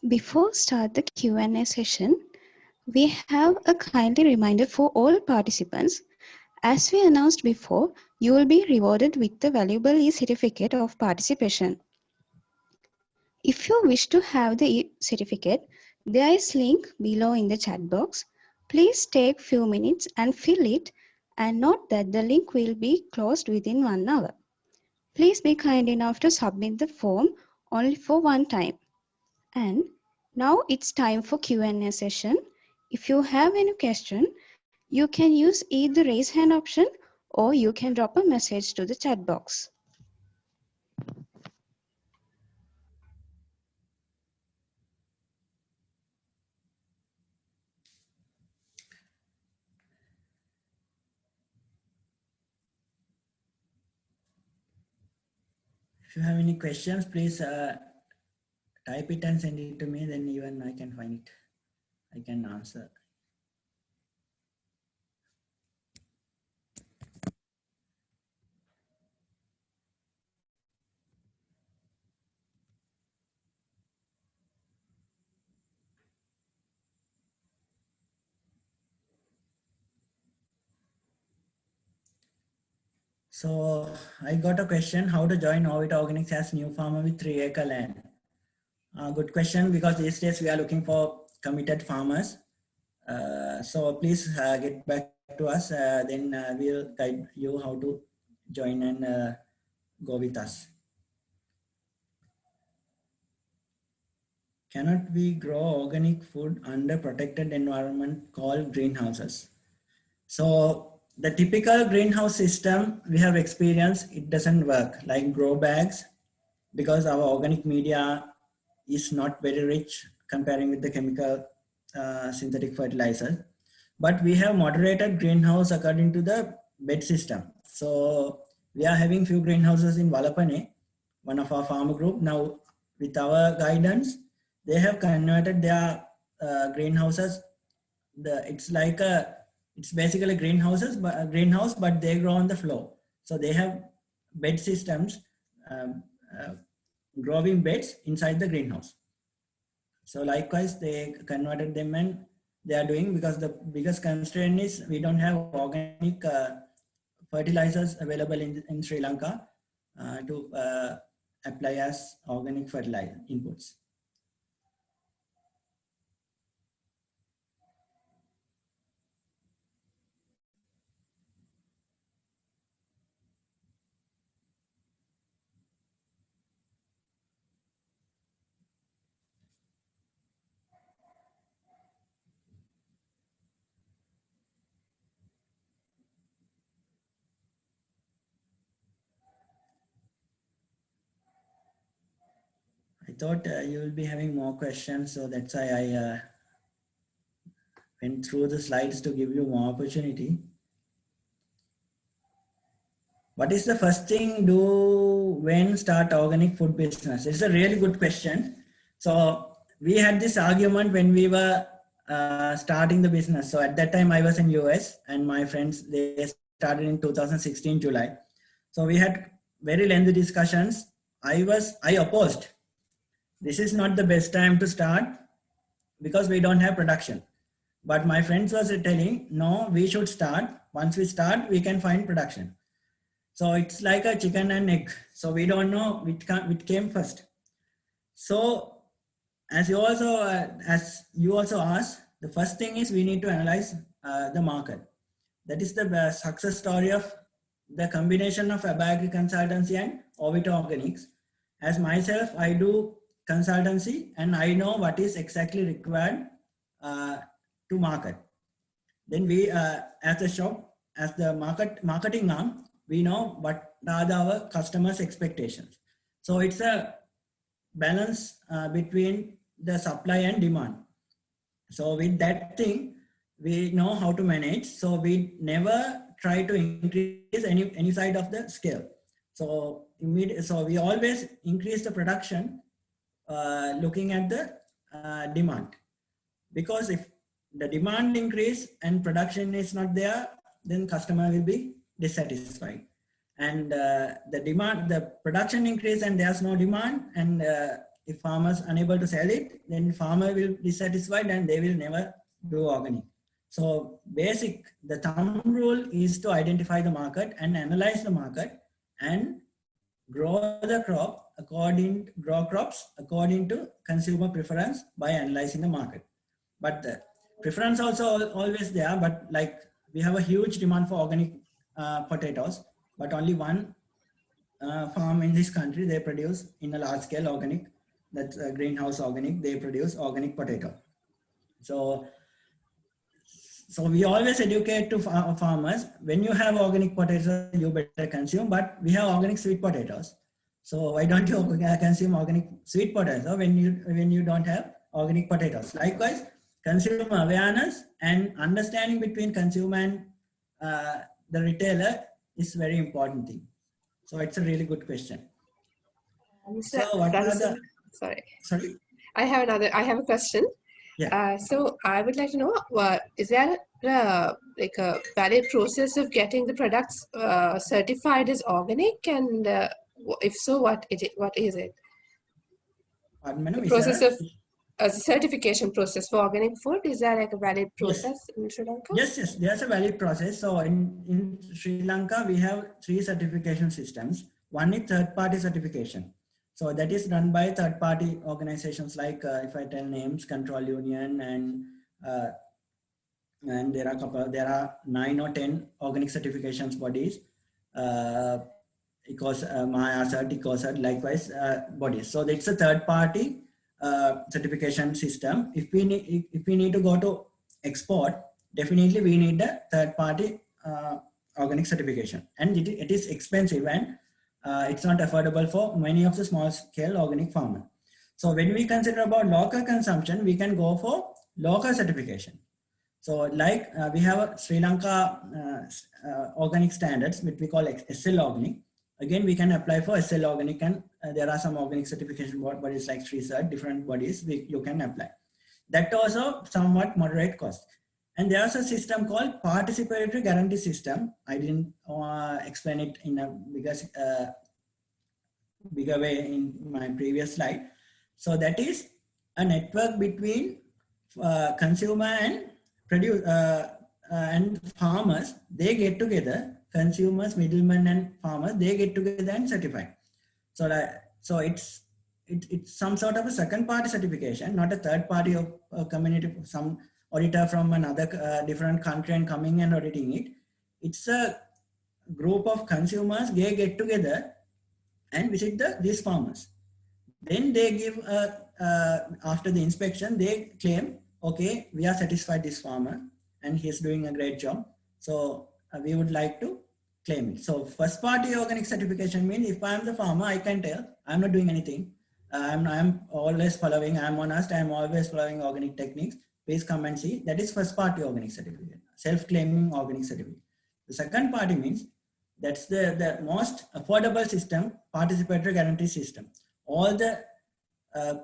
Before start the Q&A session, we have a kindly reminder for all participants. As we announced before, you will be rewarded with the valuable e-certificate of participation. If you wish to have the e-certificate, there is link below in the chat box. Please take few minutes and fill it, and note that the link will be closed within 1 hour. Please be kind enough to submit the form only for one time. And now it's time for Q&A session. If you have any question, you can use either raise hand option or you can drop a message to the chat box. If you have any questions, please type it and send it to me, then even I can find it. I can answer. So I got a question, how to join Orbit Organics as new farmer with 3-acre land? Good question, because these days we are looking for committed farmers. So please get back to us, then we'll guide you how to join and go with us. Cannot we grow organic food under protected environment called greenhouses? So the typical greenhouse system we have experienced, it doesn't work, like grow bags, because our organic media is not very rich comparing with the chemical synthetic fertilizer. But we have moderated greenhouse according to the bed system. So we are having few greenhouses in Valapane, one of our farmer group. Now with our guidance, they have converted their greenhouses. It's basically greenhouses, but greenhouse, but they grow on the floor. So they have bed systems, growing beds inside the greenhouse. So likewise, they converted them and they are doing, because the biggest constraint is we don't have organic fertilizers available in Sri Lanka to apply as organic fertilizer inputs. I thought you will be having more questions, so that's why I went through the slides to give you more opportunity. What is the first thing do when start organic food business? It's a really good question. So we had this argument when we were starting the business. So at that time I was in US and my friends, they started in 2016 July. So we had very lengthy discussions. I opposed. This is not the best time to start because we don't have production. But my friends was telling, no, we should start. Once we start, we can find production. So it's like a chicken and egg. So we don't know which came first. So as you also asked, the first thing is we need to analyze the market. That is the success story of the combination of Agri consultancy and Orbit Organics. As myself, I do consultancy and I know what is exactly required to to market. Then we, as a shop, as the marketing arm, we know what are our customers' expectations. So it's a balance between the supply and demand. So with that thing, we know how to manage. So we never try to increase any side of the scale. So we always increase the production looking at the demand, because if the demand increase and production is not there, then customer will be dissatisfied. And the production increase and there's no demand, and if farmers unable to sell it, then farmer will be dissatisfied and they will never do organic. So the thumb rule is to identify the market and analyze the market and grow crops according to consumer preference by analyzing the market. But the preference also always there, but like we have a huge demand for organic potatoes, but only one farm in this country, they produce in a large scale organic, that's a greenhouse organic, they produce organic potato. So we always educate to farmers, when you have organic potatoes, you better consume, but we have organic sweet potatoes. So why don't you consume organic sweet potato when you don't have organic potatoes? Likewise, consumer awareness and understanding between consumer and the retailer is very important thing. So it's a really good question. So what are the... Sorry? I have a question. Yeah. So I would like to know, is there a valid process of getting the products certified as organic, and if so, what is it? The process of a certification process for organic food, is that like a valid process in Sri Lanka? Yes, there's a valid process. So in Sri Lanka, we have 3 certification systems. One is third-party certification. So that is done by third-party organizations like, if I tell names, Control Union, and there are 9 or 10 organic certifications bodies, Maya Cert, EcoCert, likewise bodies. So it's a third-party certification system. If we need to go to export, definitely we need a third-party organic certification, and it is expensive, and it's not affordable for many of the small-scale organic farmers. So when we consider about local consumption, we can go for local certification. So like we have Sri Lanka organic standards, which we call SL Organic. Again, we can apply for SL Organic, and there are some organic certification bodies like Sri Cert, different bodies you can apply. That also somewhat moderate cost. And there's a system called participatory guarantee system. I didn't explain it in a bigger way in my previous slide. So that is a network between consumer and and farmers. They get together, consumers, middlemen, and farmers. They get together and certify. So it's some sort of a second-party certification, not a third-party of community, some auditor from another different country and coming and auditing it. It's a group of consumers. They get together and visit these farmers. Then they give after the inspection, they claim, okay, we are satisfied this farmer and he's doing a great job. So we would like to claim it. So first party organic certification means if I'm the farmer, I can tell I'm not doing anything. I'm always following, I'm honest, I'm always following organic techniques. Please come and see. That is first party organic certificate, self-claiming organic certificate. The second party means that's the most affordable system, participatory guarantee system. All the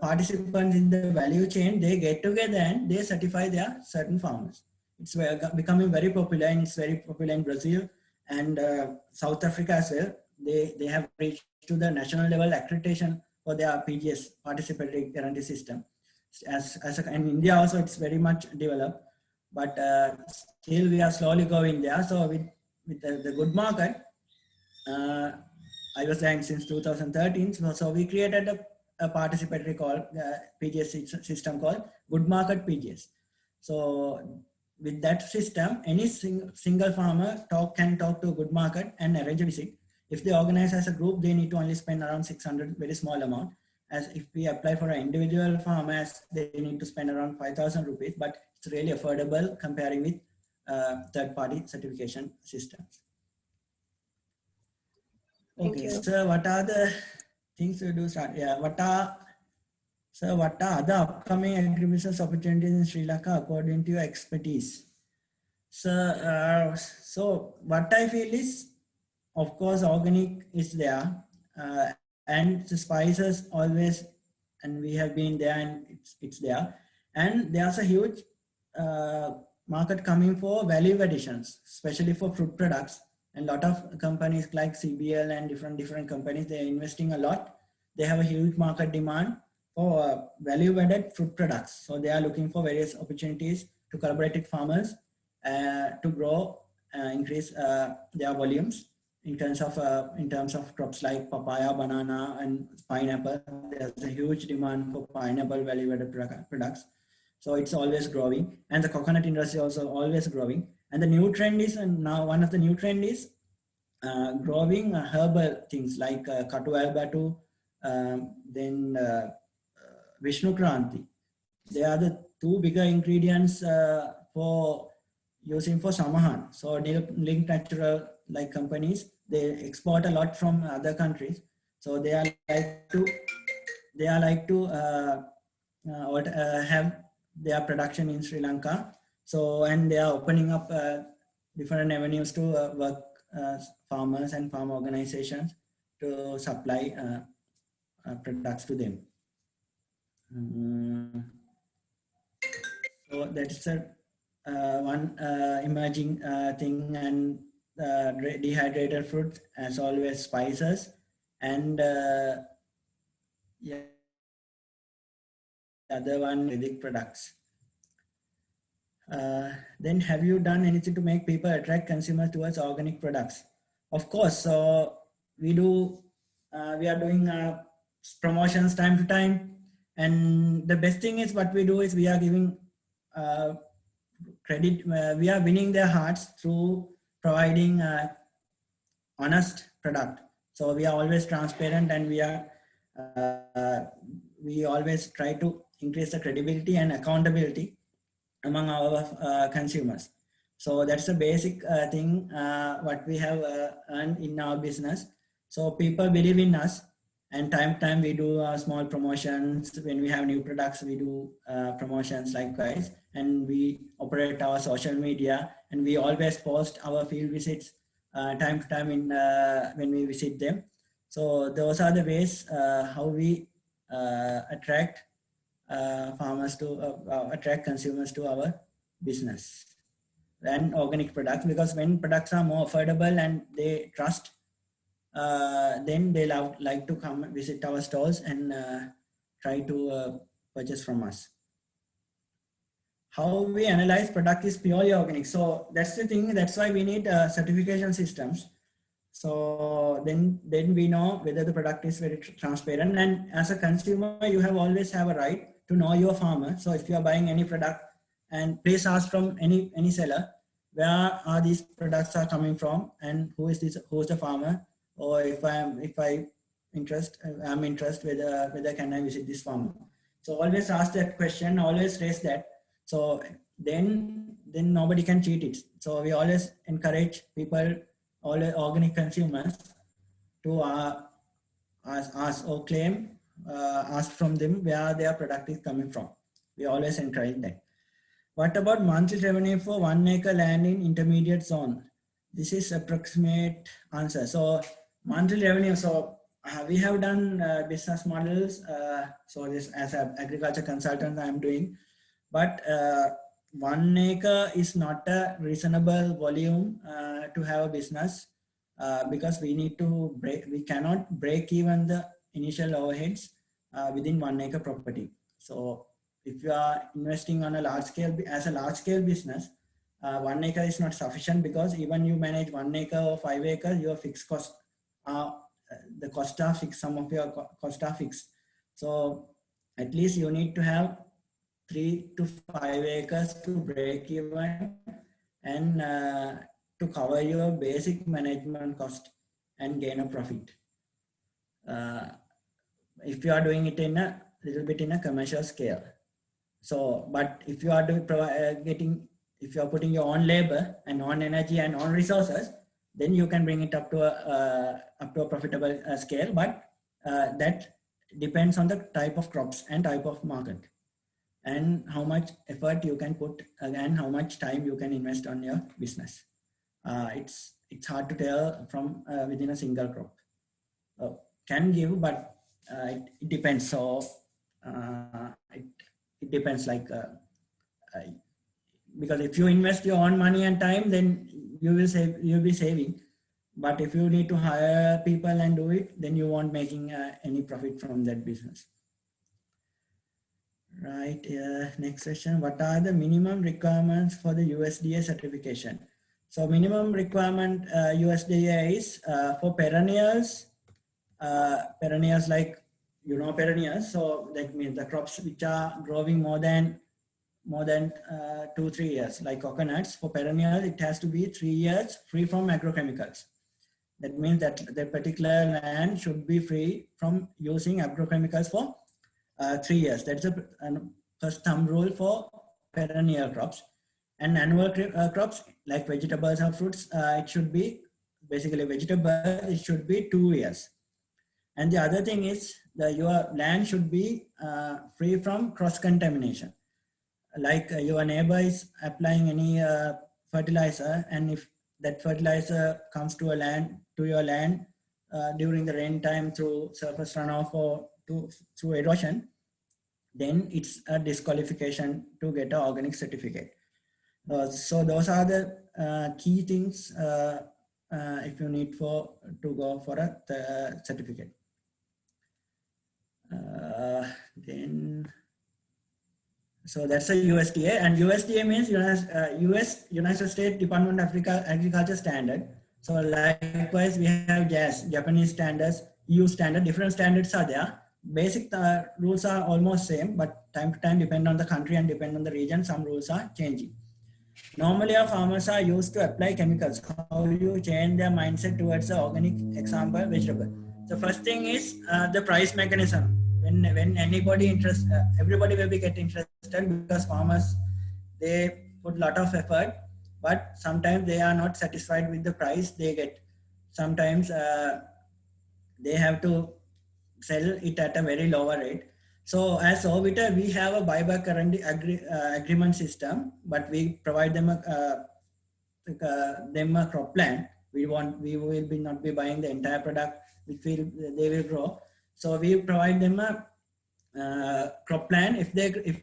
participants in the value chain, they get together and they certify their certain farmers. It's becoming very popular, and it's very popular in Brazil and South Africa as well. They have reached to the national level accreditation for their PGS, participatory guarantee system. In India also, it's very much developed, but still we are slowly going there. So with the good market, I was there since 2013. So we created a participatory PGS system called Good Market PGS. So with that system, any single farmer can talk to Good Market and arrange a visit. If they organize as a group, they need to only spend around 600, very small amount. as if we apply for an individual farmers, they need to spend around 5,000 rupees, but it's really affordable comparing with third-party certification systems. Thank Okay, you. so what are the things we do? Yeah, what are other upcoming agribusiness opportunities in Sri Lanka according to your expertise? So what I feel is, of course, organic is there, and the spices always, and we have been there, and it's there, and there's a huge market coming for value additions, especially for fruit products. And a lot of companies like CBL and different companies, they're investing a lot. They have a huge market demand for value-added fruit products. So they are looking for various opportunities to collaborate with farmers to grow, increase their volumes in terms of crops like papaya, banana, and pineapple. There's a huge demand for pineapple value-added products. So it's always growing, and the coconut industry also always growing. And the new trend is, and now one of the new trend is growing herbal things like Katu albatu, then Vishnu Kranti. They are the two bigger ingredients for using for Samahan. So Link Natural like companies, they export a lot from other countries. So they are like to have their production in Sri Lanka. So, and they are opening up different avenues to work farmers and farm organizations to supply products to them. So that's one emerging thing, and dehydrated fruit, as always, spices, and yeah, the other one, Vedic products. Then have you done anything to make people attract consumers towards organic products? Of course, so we do, we are doing promotions time to time, and the best thing is what we do is we are giving credit, we are winning their hearts through providing honest product. So we are always transparent, and we always try to increase the credibility and accountability among our consumers. So that's the basic thing what we have earned in our business. So people believe in us, and time to time we do small promotions. When we have new products, we do promotions likewise, and we operate our social media, and we always post our field visits time to time in when we visit them. So those are the ways how we attract farmers to attract consumers to our business and organic products, because when products are more affordable and they trust, then they like to come visit our stores and try to purchase from us. How we analyze product is purely organic. So that's the thing. That's why we need certification systems. So then we know whether the product is very transparent. And as a consumer, you always have a right to know your farmer. So if you are buying any product, and please ask from any seller, where are these products are coming from, and who's the farmer, or I'm interested whether can I visit this farmer. So always ask that question, always raise that. So then nobody can cheat it. So we always encourage people, all organic consumers, to ask or claim, ask from them where their product is coming from. We always encourage that. What about monthly revenue for 1 acre land in intermediate zone? This is approximate answer. So monthly revenue, so we have done business models. So this, as an agriculture consultant, I'm doing, but 1 acre is not a reasonable volume to have a business, because we cannot break even the initial overheads within 1 acre property. So if you are investing on a large scale business, 1 acre is not sufficient, because even you manage 1 acre or 5 acres, your fixed cost, the cost are fixed, some of your costs are fixed. So at least you need to have 3 to 5 acres to break even, and to cover your basic management cost and gain a profit. if you are doing it in a little bit in a commercial scale. So, but if you are doing, if you are putting your own labor and own energy and own resources, then you can bring it up to a profitable scale. But that depends on the type of crops and type of market, and how much effort you can put and how much time you can invest on your business. It's hard to tell from within a single crop. Can give, but it depends. So it depends, like because if you invest your own money and time, then you'll be saving. But if you need to hire people and do it, then you won't making any profit from that business. Right. Next question. What are the minimum requirements for the USDA certification? So minimum requirement USDA is for perennials. Perennials, like perennials. So that means the crops which are growing more than 2-3 years, like coconuts. For perennials, it has to be 3 years free from agrochemicals. That means that the particular land should be free from using agrochemicals for 3 years. That's a first thumb rule for perennial crops. And annual crops like vegetables or fruits, it should be basically vegetables. It should be 2 years. And the other thing is your land should be free from cross contamination. Like your neighbor is applying any fertilizer, and if that fertilizer comes to your land during the rain time through surface runoff or through erosion, then it's a disqualification to get an organic certificate. So those are the key things if you need to go for a certificate. So that's a USDA, and USDA means United States Department of Agriculture standard. So likewise, we have Japanese standards, EU standard. Different standards are there. Basic rules are almost same, but time to time, depend on the country and depend on the region, some rules are changing. Normally, our farmers are used to apply chemicals. How you change their mindset towards the organic, example, vegetable. The first thing is the price mechanism. When anybody everybody will be getting interested, because farmers, they put a lot of effort, but sometimes they are not satisfied with the price they get. Sometimes they have to sell it at a very lower rate. So as Ovita, we have a buyback agreement system, but we provide them a crop plan. We will not be buying the entire product which they will grow. So we provide them a crop plan. If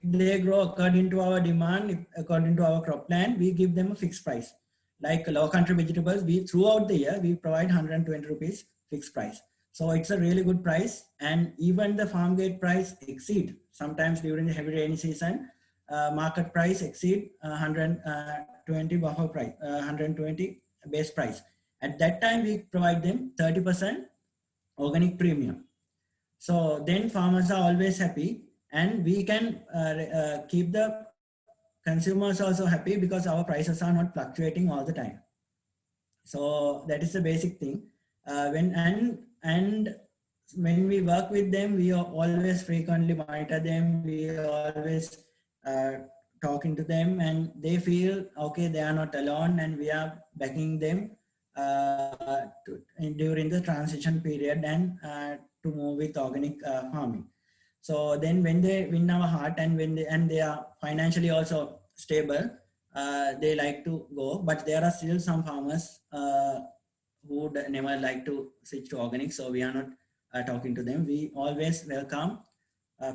they grow according to our demand, according to our crop plan, we give them a fixed price. Like low country vegetables, throughout the year we provide 120 rupees fixed price. So it's a really good price, and even the farm gate price exceed sometimes during the heavy rainy season. Market price exceed 120 buffer price, 120 base price. At that time, we provide them 30% organic premium. So then farmers are always happy, and we can keep the consumers also happy, because our prices are not fluctuating all the time. So that is the basic thing. When we work with them, we always frequently monitor them. We always talking to them, and they feel okay, they are not alone, and we are backing them during the transition period and to move with organic farming. So then when they win our heart, and when they are financially also stable, they like to go. But there are still some farmers who would never like to switch to organic, so we are not talking to them. We always welcome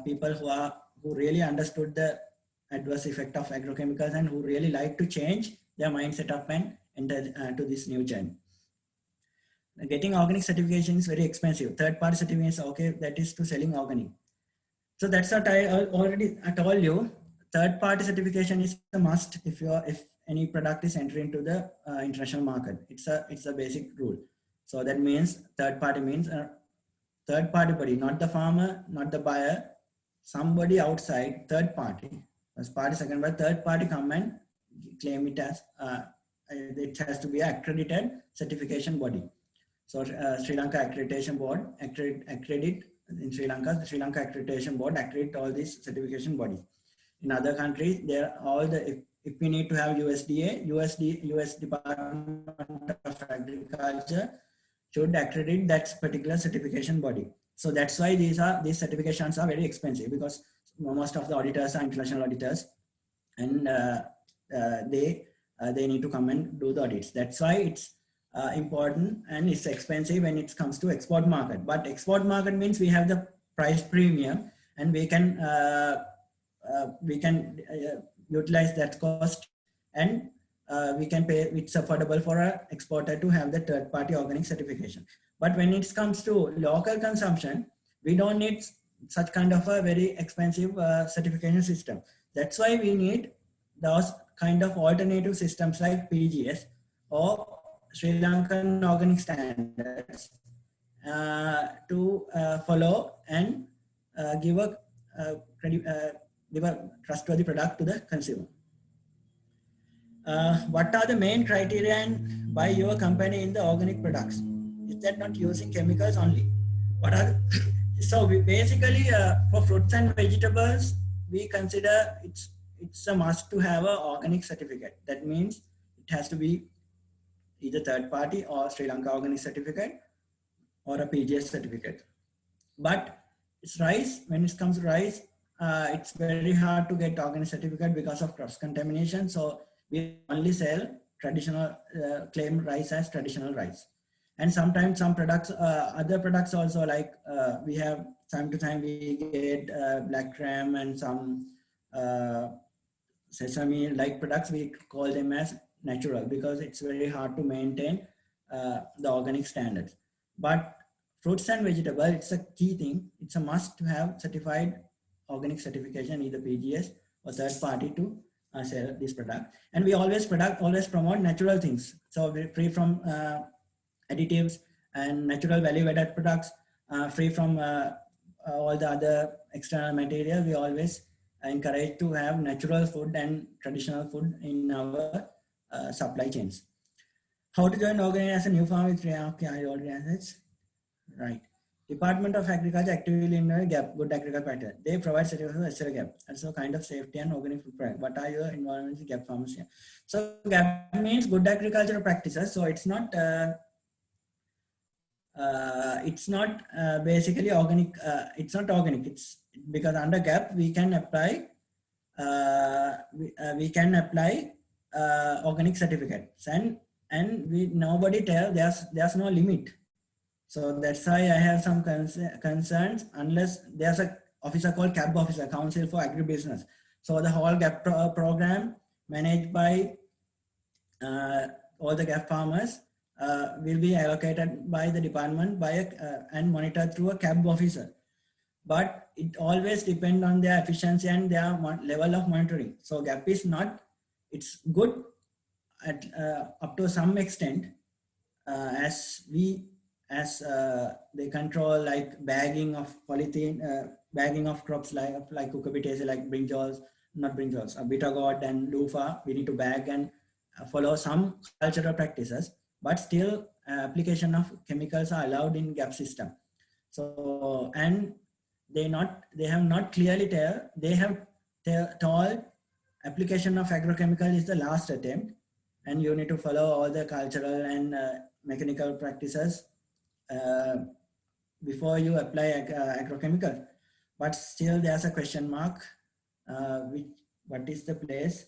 people who really understood the adverse effect of agrochemicals and who really like to change their mindset up and enter to this new journey. Getting organic certification is very expensive. Third-party certification is okay, that is to selling organic. So that's what I already told you. Third-party certification is a must if any product is entering into the international market. It's a basic rule. So that means third-party means third-party body, not the farmer, not the buyer, somebody outside, third party. First party, second party, third party come and claim it as it has to be an accredited certification body. So Sri Lanka Accreditation Board accredit In Sri Lanka, the Sri Lanka Accreditation Board accredit all these certification bodies. In other countries, there are all the, if we need to have USDA, US Department of Agriculture should accredit that particular certification body. So that's why these certifications are very expensive, because most of the auditors are international auditors, and they need to come and do the audits. That's why it's important, and it's expensive when it comes to export market. But export market means we have the price premium, and we can utilize that cost, and we can pay. It's affordable for an exporter to have the third-party organic certification. But when it comes to local consumption, we don't need such kind of a very expensive certification system. That's why we need those kind of alternative systems like PGS or Sri Lankan organic standards to follow and give a trustworthy product to the consumer. What are the main criteria and by your company in the organic products? Is that not using chemicals only? What are so we basically for fruits and vegetables, we consider it's a must to have an organic certificate. That means it has to be either third party or Sri Lanka organic certificate or a PGS certificate. But it's rice. When it comes to rice, it's very hard to get organic certificate because of cross contamination. So we only sell traditional, claim rice as traditional rice. And sometimes some products, other products also, like we have time to time we get black gram and some sesame like products. We call them as natural because it's very hard to maintain the organic standards. But fruits and vegetables, it's a key thing. It's a must to have certified organic certification, either PGS or third party to sell this product. And we always promote natural things. So we're free from additives and natural value-added products, free from all the other external materials. We always encourage to have natural food and traditional food in our supply chains. How to join organic as a new farmer with already assets? Right. Department of Agriculture actively in GAP, good agriculture pattern. They provide certificates for GAP, also kind of safety and organic food product. What are your involvements in GAP farmers here? So GAP means good agricultural practices. So it's not basically organic. It's not organic. It's because under GAP we can apply organic certificates, and nobody tell there's no limit. So that's why I have some concerns, unless there's a officer called CAB officer, Council for Agribusiness. So the whole GAP program managed by all the GAP farmers will be allocated by the department and monitored through a CAB officer. But it always depends on their efficiency and their level of monitoring. So GAP is not, it's good at up to some extent as they control like bagging of polythene, bagging of crops like cucurbitaceae, like bitter gourd and loofah. We need to bag and follow some cultural practices, but still application of chemicals are allowed in GAP system. So, and they have not clearly told application of agrochemical is the last attempt, and you need to follow all the cultural and mechanical practices before you apply agrochemical. But still there's a question mark, what is the place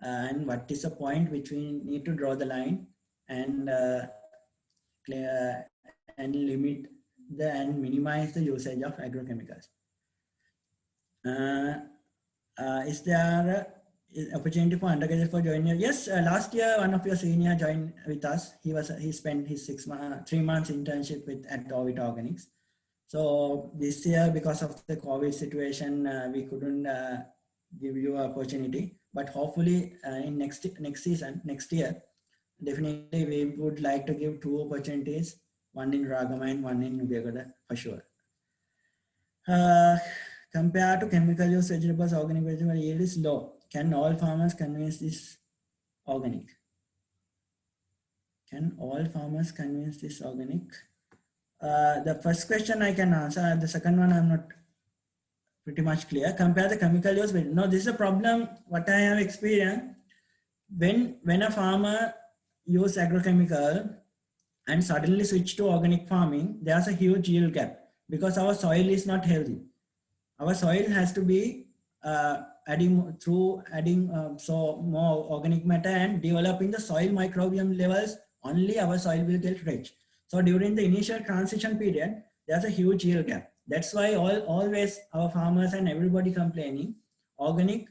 and what is the point which we need to draw the line and limit and minimize the usage of agrochemicals. Is there an opportunity for undergraduate for joining? Yes, last year one of your senior joined with us. He spent his 3 months internship at Orbit Organics. So this year, because of the COVID situation, we couldn't give you an opportunity. But hopefully, in next year, definitely we would like to give 2 opportunities, one in Ragama and one in Nubiyagada for sure. Compared to chemical use vegetables, organic vegetable yield is low. Can all farmers convince this organic? Can all farmers convince this organic? The first question I can answer. The second one I'm not pretty much clear. Compare the chemical use with. No, this is a problem. What I have experienced when a farmer use agrochemical and suddenly switch to organic farming, there's a huge yield gap because our soil is not healthy. Our soil has to be adding so more organic matter and developing the soil microbiome levels. Only our soil will get rich. So during the initial transition period, there's a huge yield gap. That's why always our farmers and everybody complaining organic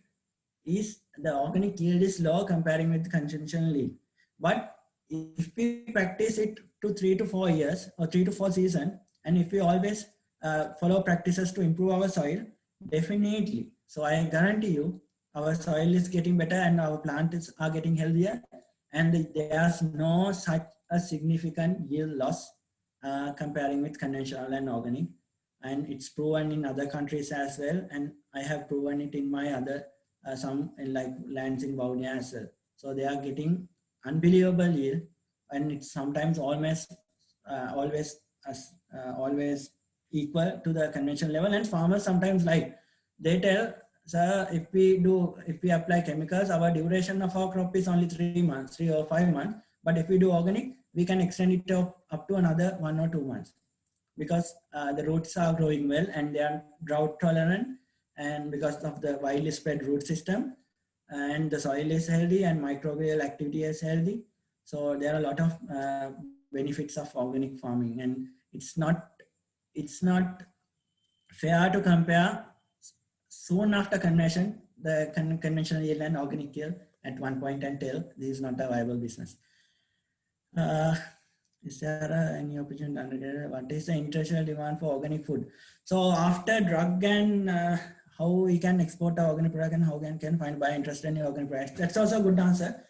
the organic yield is low comparing with the conventional yield. But if we practice it to 3 to 4 years or 3 to 4 seasons, and if we always follow practices to improve our soil, definitely. So I guarantee you, our soil is getting better and our plants are getting healthier, and there's no such a significant yield loss comparing with conventional and organic. And it's proven in other countries as well, and I have proven it in my other some in like lands in Baunia as well. So they are getting unbelievable yield, and it's sometimes almost always equal to the conventional level. And farmers sometimes like they tell, sir, if we apply chemicals, our duration of our crop is only 3 months, 3 or 5 months. But if we do organic, we can extend it up to another 1 or 2 months because the roots are growing well and they are drought tolerant, and because of the widely spread root system, and the soil is healthy and microbial activity is healthy. So there are a lot of benefits of organic farming, and it's not fair to compare soon after conversion the conventional yield and organic yield at one point and tell this is not a viable business. Is there any opportunity? What is the international demand for organic food? So after drug and how we can export our organic product and how we can find buyer interested in organic products? That's also a good answer.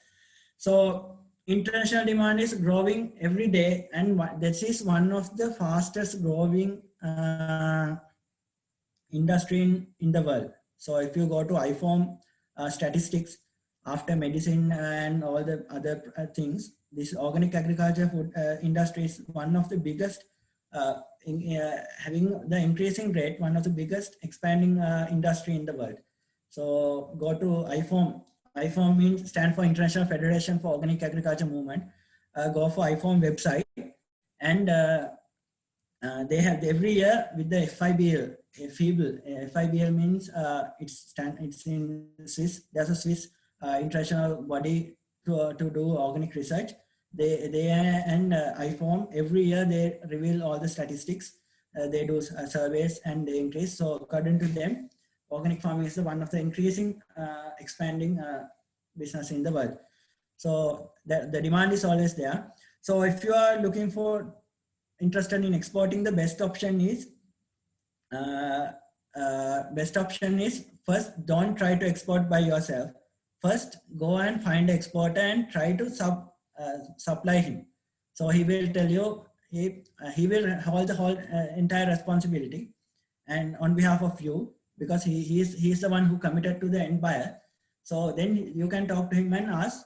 So international demand is growing every day, and this is one of the fastest growing industry in the world. So if you go to IFOM statistics, after medicine and all the other things, this organic agriculture food industry is one of the biggest, having the increasing rate, one of the biggest expanding industry in the world. So go to IFOM. IFOM means stand for International Federation for Organic Agriculture Movement. Go for IFOM website, and they have every year with the FIBL. FIBL means it's in Swiss. There's a Swiss international body to do organic research. They and IFOM every year they reveal all the statistics. They do surveys and they increase. So according to them, organic farming is one of the increasing, expanding business in the world. So the demand is always there. So if you are looking for interested in exporting, the best option is first, don't try to export by yourself. First, go and find an exporter and try to supply him. So he will tell you, he will hold the whole entire responsibility and on behalf of you, because he is the one who committed to the end buyer. So then you can talk to him and ask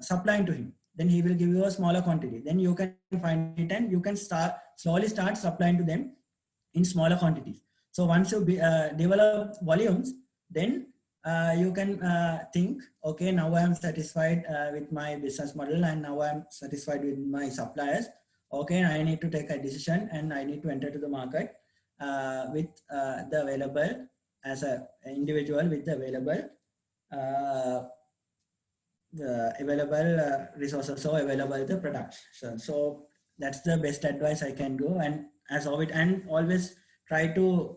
supplying to him. Then he will give you a smaller quantity. Then you can find it and you can slowly start supplying to them in smaller quantities. So once you develop volumes, then you can think, okay, now I am satisfied with my business model and now I am satisfied with my suppliers. Okay, I need to take a decision and I need to enter to the market with the available, as an individual with the available resources, so available the products. So that's the best advice I can do. And as always, and always try to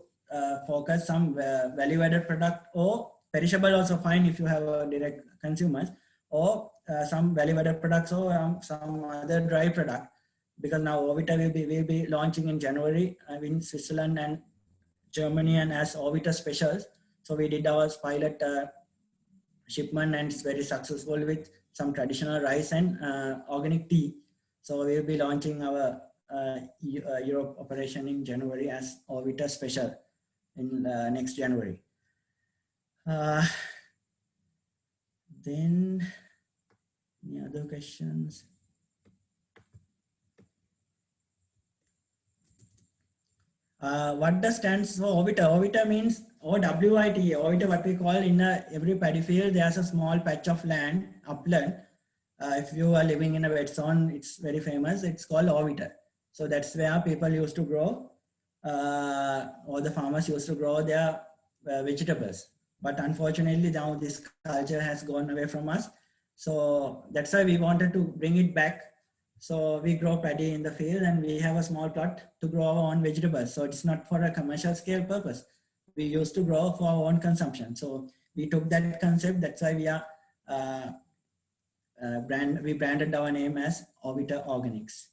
focus some value-added product, or perishable also fine if you have a direct consumers, or some value-added products, or some other dry product, because now Ovita will be launching in January in Switzerland and Germany, and as Ovita specials. So we did our pilot shipment and it's very successful with some traditional rice and organic tea. So we'll be launching our Europe operation in January as Ovita special in next January. Then any other questions? What does stands for orbiter? Orbiter means OWIT. Orbiter, what we call in every paddy field, there's a small patch of land, upland. If you are living in a wet zone, it's very famous. It's called orbiter. So that's where people used to grow, or the farmers used to grow their vegetables. But unfortunately, now this culture has gone away from us. So that's why we wanted to bring it back. So we grow paddy in the field and we have a small plot to grow our own vegetables. So it's not for a commercial scale purpose. We used to grow for our own consumption. So we took that concept. That's why we are we branded our name as Orbiter Organics.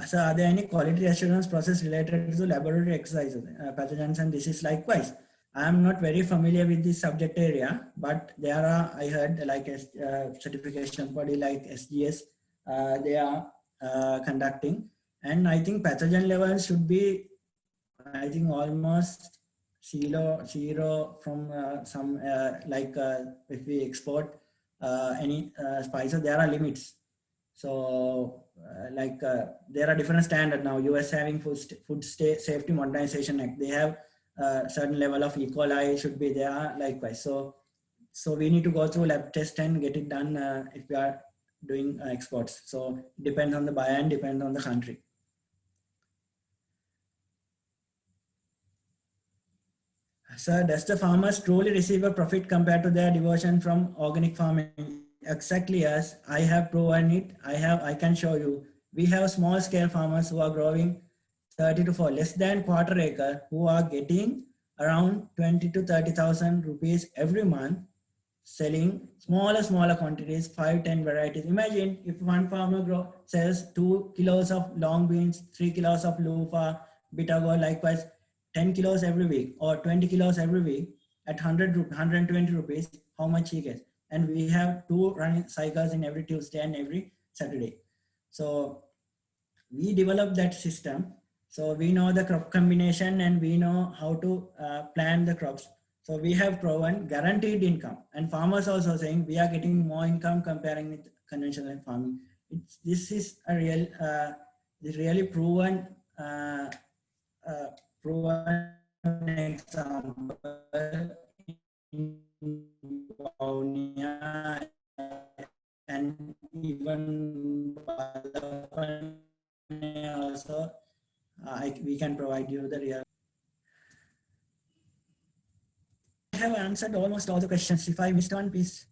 So are there any quality assurance process related to laboratory exercises, pathogens and disease likewise? I am not very familiar with this subject area, but there are, I heard like a certification body like SGS, they are conducting, and I think pathogen levels should be, I think almost zero from some like if we export any spices, there are limits. So there are different standards now. US having food safety modernization act, they have a certain level of E. coli should be there likewise. So we need to go through lab test and get it done if we are doing exports. So it depends on the buyer and depends on the country. Sir, does the farmers truly receive a profit compared to their devotion from organic farming? Exactly, yes. I have proven it. I can show you. We have small scale farmers who are growing 30 to 4, less than quarter acre, who are getting around 20 to 30,000 rupees every month, selling smaller quantities, 5-10 varieties. Imagine if one farmer sells 2 kilos of long beans, 3 kilos of loofah, bitter gourd, likewise 10 kilos every week or 20 kilos every week at 120 rupees, how much he gets. And we have 2 running cycles in every Tuesday and every Saturday. So we developed that system. So we know the crop combination and we know how to plant the crops. So we have proven guaranteed income, and farmers also saying we are getting more income comparing with conventional farming. This is a really proven example in Vavuniya and even also. We can provide you the real. I have answered almost all the questions. If I missed one, please.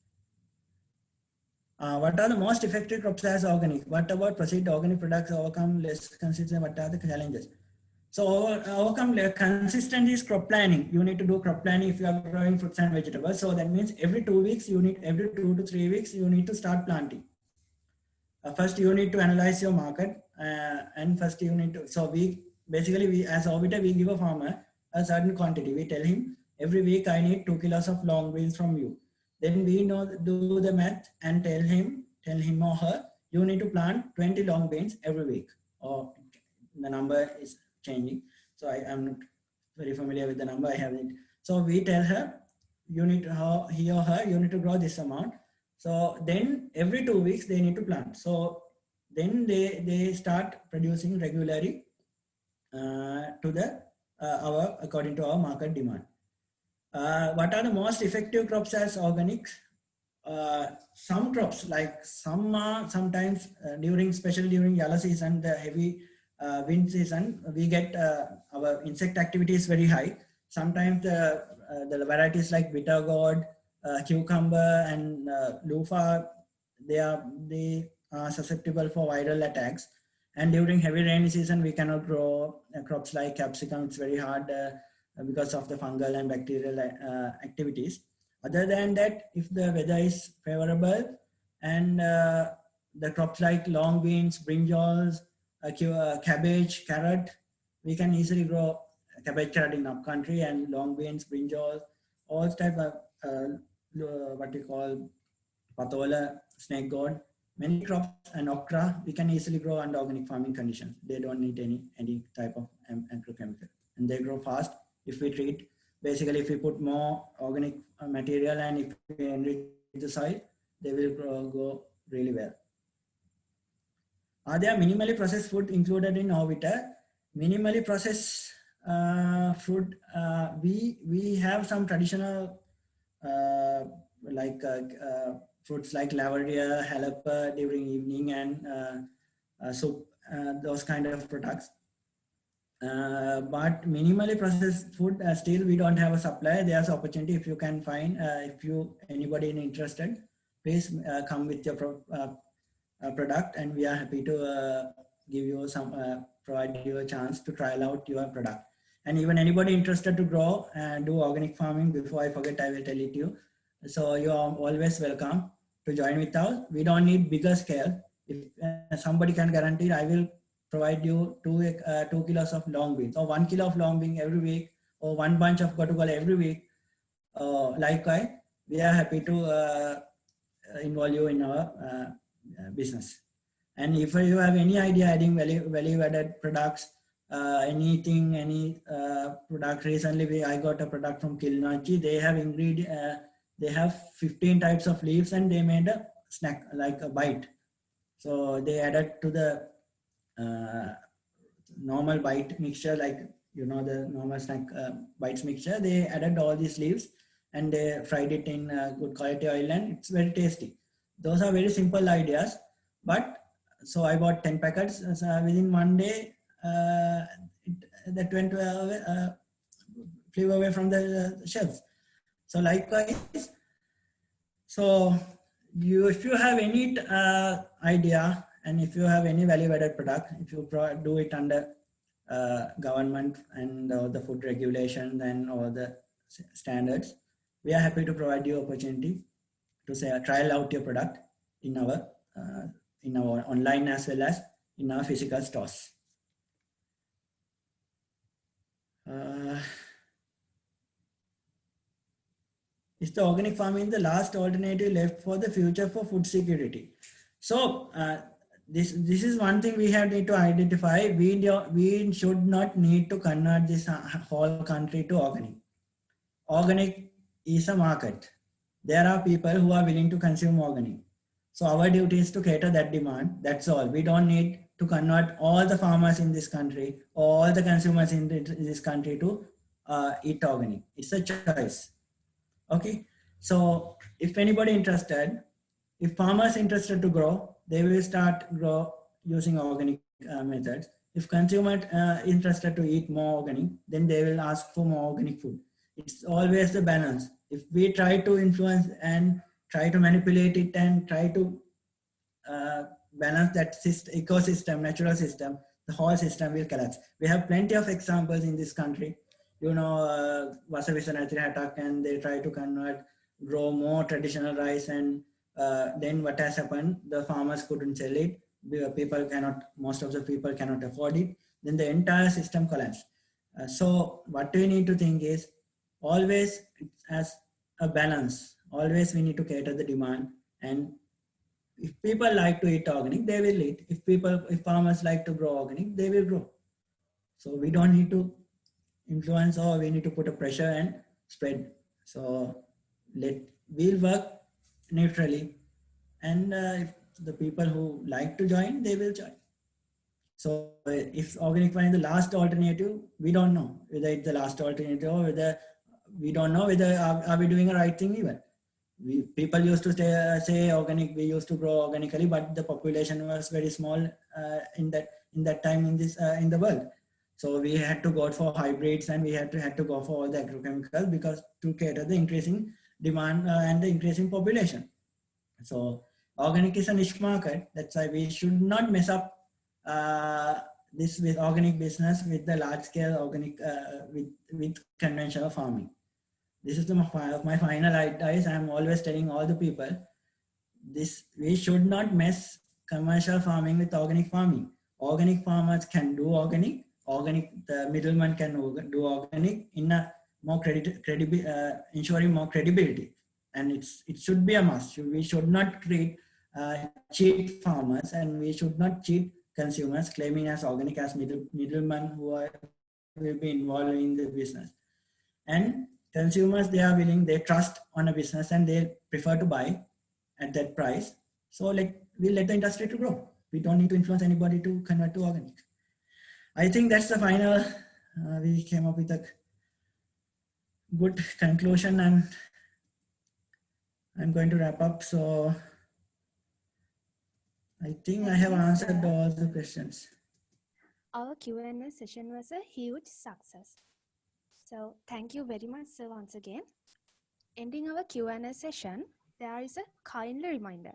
What are the most effective crops as organic? What about proceed organic products overcome less consistent? What are the challenges? So overcome consistent is crop planning. You need to do crop planning if you are growing fruits and vegetables. So that means every 2 weeks, every 2 to 3 weeks, you need to start planting. First, you need to analyze your market, and first you need to. So we as Orbiter, we give a farmer a certain quantity. We tell him every week I need 2 kilos of long beans from you. Then we do the math and tell him or her, you need to plant 20 long beans every week, or the number is changing. So I am not very familiar with the number. I haven't. So we tell her, he or her, you need to grow this amount. So then every 2 weeks they need to plant. So then they start producing regularly according to our market demand. What are the most effective crops as organics? Some crops, like some are sometimes especially during yellow season, the heavy wind season, we get our insect activity is very high. Sometimes the varieties like bitter gourd, cucumber and loofah, they are susceptible for viral attacks. And during heavy rainy season, we cannot grow crops like capsicum. It's very hard because of the fungal and bacterial activities. Other than that, if the weather is favorable and the crops like long beans, brinjals, cabbage, carrot, we can easily grow cabbage, carrot in upcountry, and long beans, brinjals, all type of what we call patola, snake gourd, many crops and okra, we can easily grow under organic farming conditions. They don't need any type of agrochemical, and they grow fast if we treat. Basically, if we put more organic material and if we enrich the soil, they will really well. Are there minimally processed food included in Orbiter? Minimally processed food, we have some traditional fruits like lavarier, jalapa during evening, and soup, those kind of products. But minimally processed food, still we don't have a supply. There's opportunity if you can find, if anybody interested, please come with your product, and we are happy to give you some, provide you a chance to trial out your product. And even anybody interested to grow and do organic farming, before I forget, I will tell it to you. So you are always welcome to join with us. We don't need bigger scale. If somebody can guarantee, I will provide you 2 kilos of long beans, or 1 kilo of long bean every week, or 1 bunch of gotugal every week. Likewise, we are happy to involve you in our business. And if you have any idea adding value added products, any product, recently I got a product from Kilnachi. They have they have 15 types of leaves, and they made a snack like a bite. So they added to the normal bite mixture, like the normal snack bites mixture. They added all these leaves, and they fried it in good quality oil, and it's very tasty. Those are very simple ideas, but so I bought 10 packets. Within 1 day, that went flew away from the shelves. So likewise, so if you have any idea, and if you have any value-added product, if you do it under government and the food regulation and all the standards, we are happy to provide you opportunity to say trial out your product in our online as well as in our physical stores. Is the organic farming the last alternative left for the future for food security? So this is one thing we have need to identify. We should not need to convert this whole country to organic. Organic is a market. There are people who are willing to consume organic. So our duty is to cater that demand. That's all. We don't need to convert all the farmers in this country, all the consumers in this country to eat organic. It's a choice. Okay. So if anybody interested, if farmers interested to grow, they will start grow using organic methods. If consumers interested to eat more organic, then they will ask for more organic food. It's always the balance. If we try to influence and try to manipulate it and try to balance that ecosystem, natural system, the whole system will collapse. We have plenty of examples in this country. Vasavisanathri and they try to grow more traditional rice, and then what has happened, the farmers couldn't sell it. Most of the people cannot afford it. Then the entire system collapsed. So what we need to think is always as a balance. Always we need to cater the demand, and if people like to eat organic, they will eat. If farmers like to grow organic, they will grow. So we don't need to influence, or we need to put a pressure and spread. So we'll work neutrally, and if the people who like to join, they will join. So if organic farming is the last alternative, we don't know whether it's the last alternative, or whether we don't know whether are we doing the right thing even. People used to say organic, we used to grow organically, but the population was very small in that time in the world. So we had to go for hybrids, and we had to go for all the agrochemicals, because to cater the increasing demand and the increasing population. So organic is a niche market. That's why we should not mess up this with organic business with the large scale organic with conventional farming. This is my final advice. I'm always telling all the people this: we should not mess commercial farming with organic farming. Organic farmers can do organic. The middleman can do organic in a more ensuring more credibility, and it should be a must. We should not cheat farmers, and we should not cheat consumers claiming as organic as middlemen who will be involved in the business. And consumers, they trust on a business, and they prefer to buy at that price. So like we'll let the industry to grow. We don't need to influence anybody to convert to organic. I think that's the final. We came up with a good conclusion, and I'm going to wrap up. So I think I have answered all the questions. Our Q&A session was a huge success. So thank you very much, sir, once again. Ending our Q&A session, there is a kindly reminder.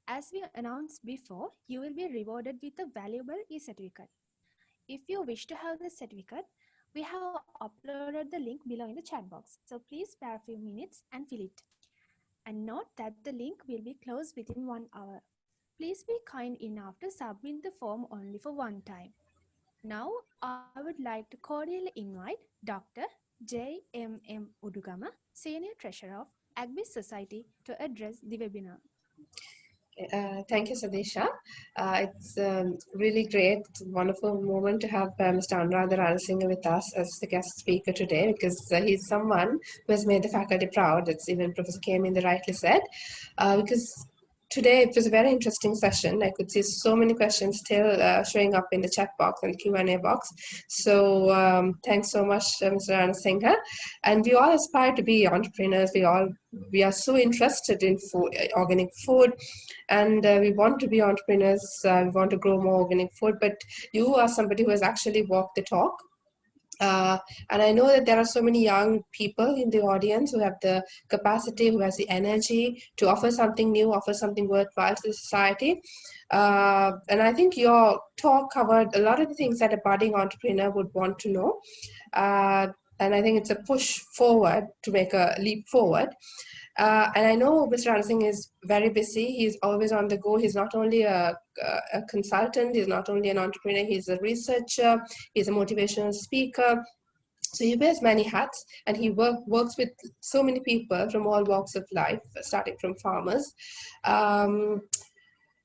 As we announced before, you will be rewarded with a valuable e-certificate. If you wish to have the certificate, we have uploaded the link below in the chat box. So please spare a few minutes and fill it. And note that the link will be closed within 1 hour. Please be kind enough to submit the form only for one time. Now, I would like to cordially invite Dr. J.M.M. Udugama, Senior Treasurer of Ag-Biz Society, to address the webinar. Thank you, Sadisha. It's really great, wonderful moment to have Mr. Anuradha Ranasinghe with us as the guest speaker today, because he's someone who has made the faculty proud, as even Professor Kemin rightly said, because today it was a very interesting session. I could see so many questions still showing up in the chat box and Q&A box. So thanks so much, Mr. Ranasinghe. And we all aspire to be entrepreneurs. We are so interested in food, organic food, and we want to be entrepreneurs. We want to grow more organic food, but you are somebody who has actually walked the talk. And I know that there are so many young people in the audience who have the capacity, who has the energy to offer something new, offer something worthwhile to the society. And I think your talk covered a lot of the things that a budding entrepreneur would want to know. And I think it's a push forward to make a leap forward. And I know Mr. Ranasinghe is very busy. He's always on the go. He's not only a consultant, he's not only an entrepreneur, he's a researcher, he's a motivational speaker. So he wears many hats, and he works with so many people from all walks of life, starting from farmers.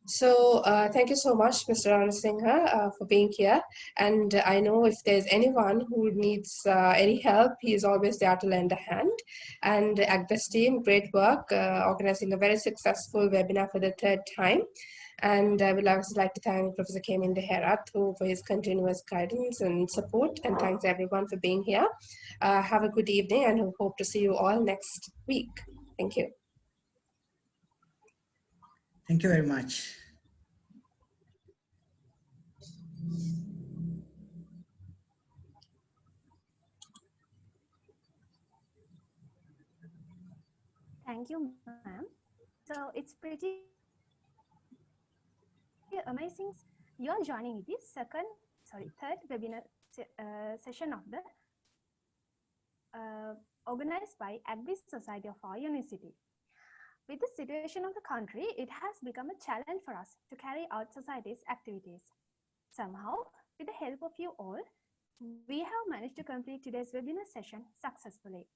So thank you so much, Mr. Ranasinghe, for being here. And I know if there's anyone who needs any help, he is always there to lend a hand. And the Ag-Biz team, great work, organizing a very successful webinar for the third time. And I would also like to thank Professor Kemin for his continuous guidance and support. And thanks everyone for being here. Have a good evening, and hope to see you all next week. Thank you. Thank you very much. Thank you, ma'am. So it's pretty amazing. You are joining the third webinar session of the organized by Ag-Biz Society of our university. With the situation of the country, it has become a challenge for us to carry out society's activities. Somehow, with the help of you all, we have managed to complete today's webinar session successfully.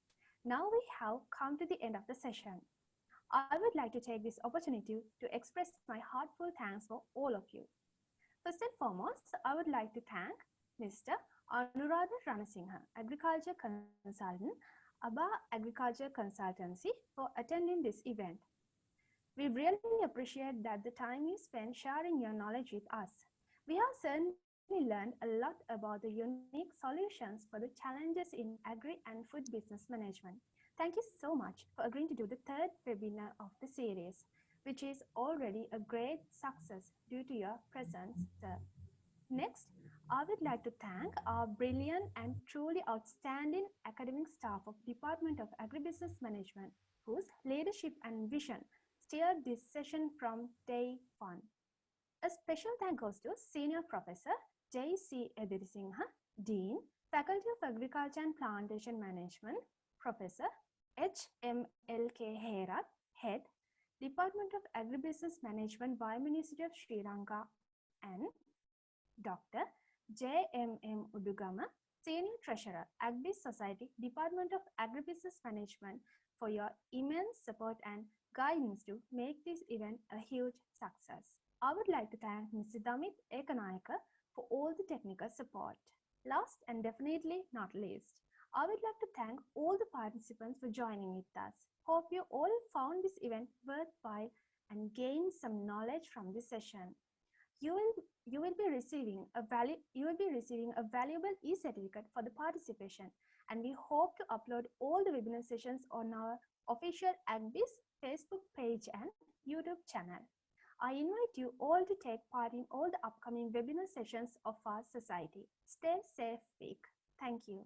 Now we have come to the end of the session. I would like to take this opportunity to express my heartfelt thanks for all of you. First and foremost, I would like to thank Mr. Anuradha Ranasinghe, Agriculture Consultant, ABBA Agriculture Consultancy, for attending this event. We really appreciate that the time you spent sharing your knowledge with us. We have certainly learned a lot about the unique solutions for the challenges in agri and food business management. Thank you so much for agreeing to do the third webinar of the series, which is already a great success due to your presence, sir. Next, I would like to thank our brilliant and truly outstanding academic staff of Department of Agribusiness Management, whose leadership and vision steered this session from day one. A special thanks goes to Senior Professor J.C. Ranasinghe, Dean, Faculty of Agriculture and Plantation Management, Professor H.M.L.K. Herat, Head, Department of Agribusiness Management, University of Sri Lanka, and Dr. J.M.M. Udugama, Senior Treasurer, Ag-Biz Society, Department of Agribusiness Management, for your immense support and guidance to make this event a huge success. I would like to thank Mr. Damit Ekanayaka for all the technical support. Last and definitely not least, I would like to thank all the participants for joining with us. Hope you all found this event worthwhile and gain some knowledge from this session. You will be receiving a valuable e-certificate for the participation, and we hope to upload all the webinar sessions on our official Ag-Biz Facebook page and YouTube channel. I invite you all to take part in all the upcoming webinar sessions of our society. Stay safe week. Thank you.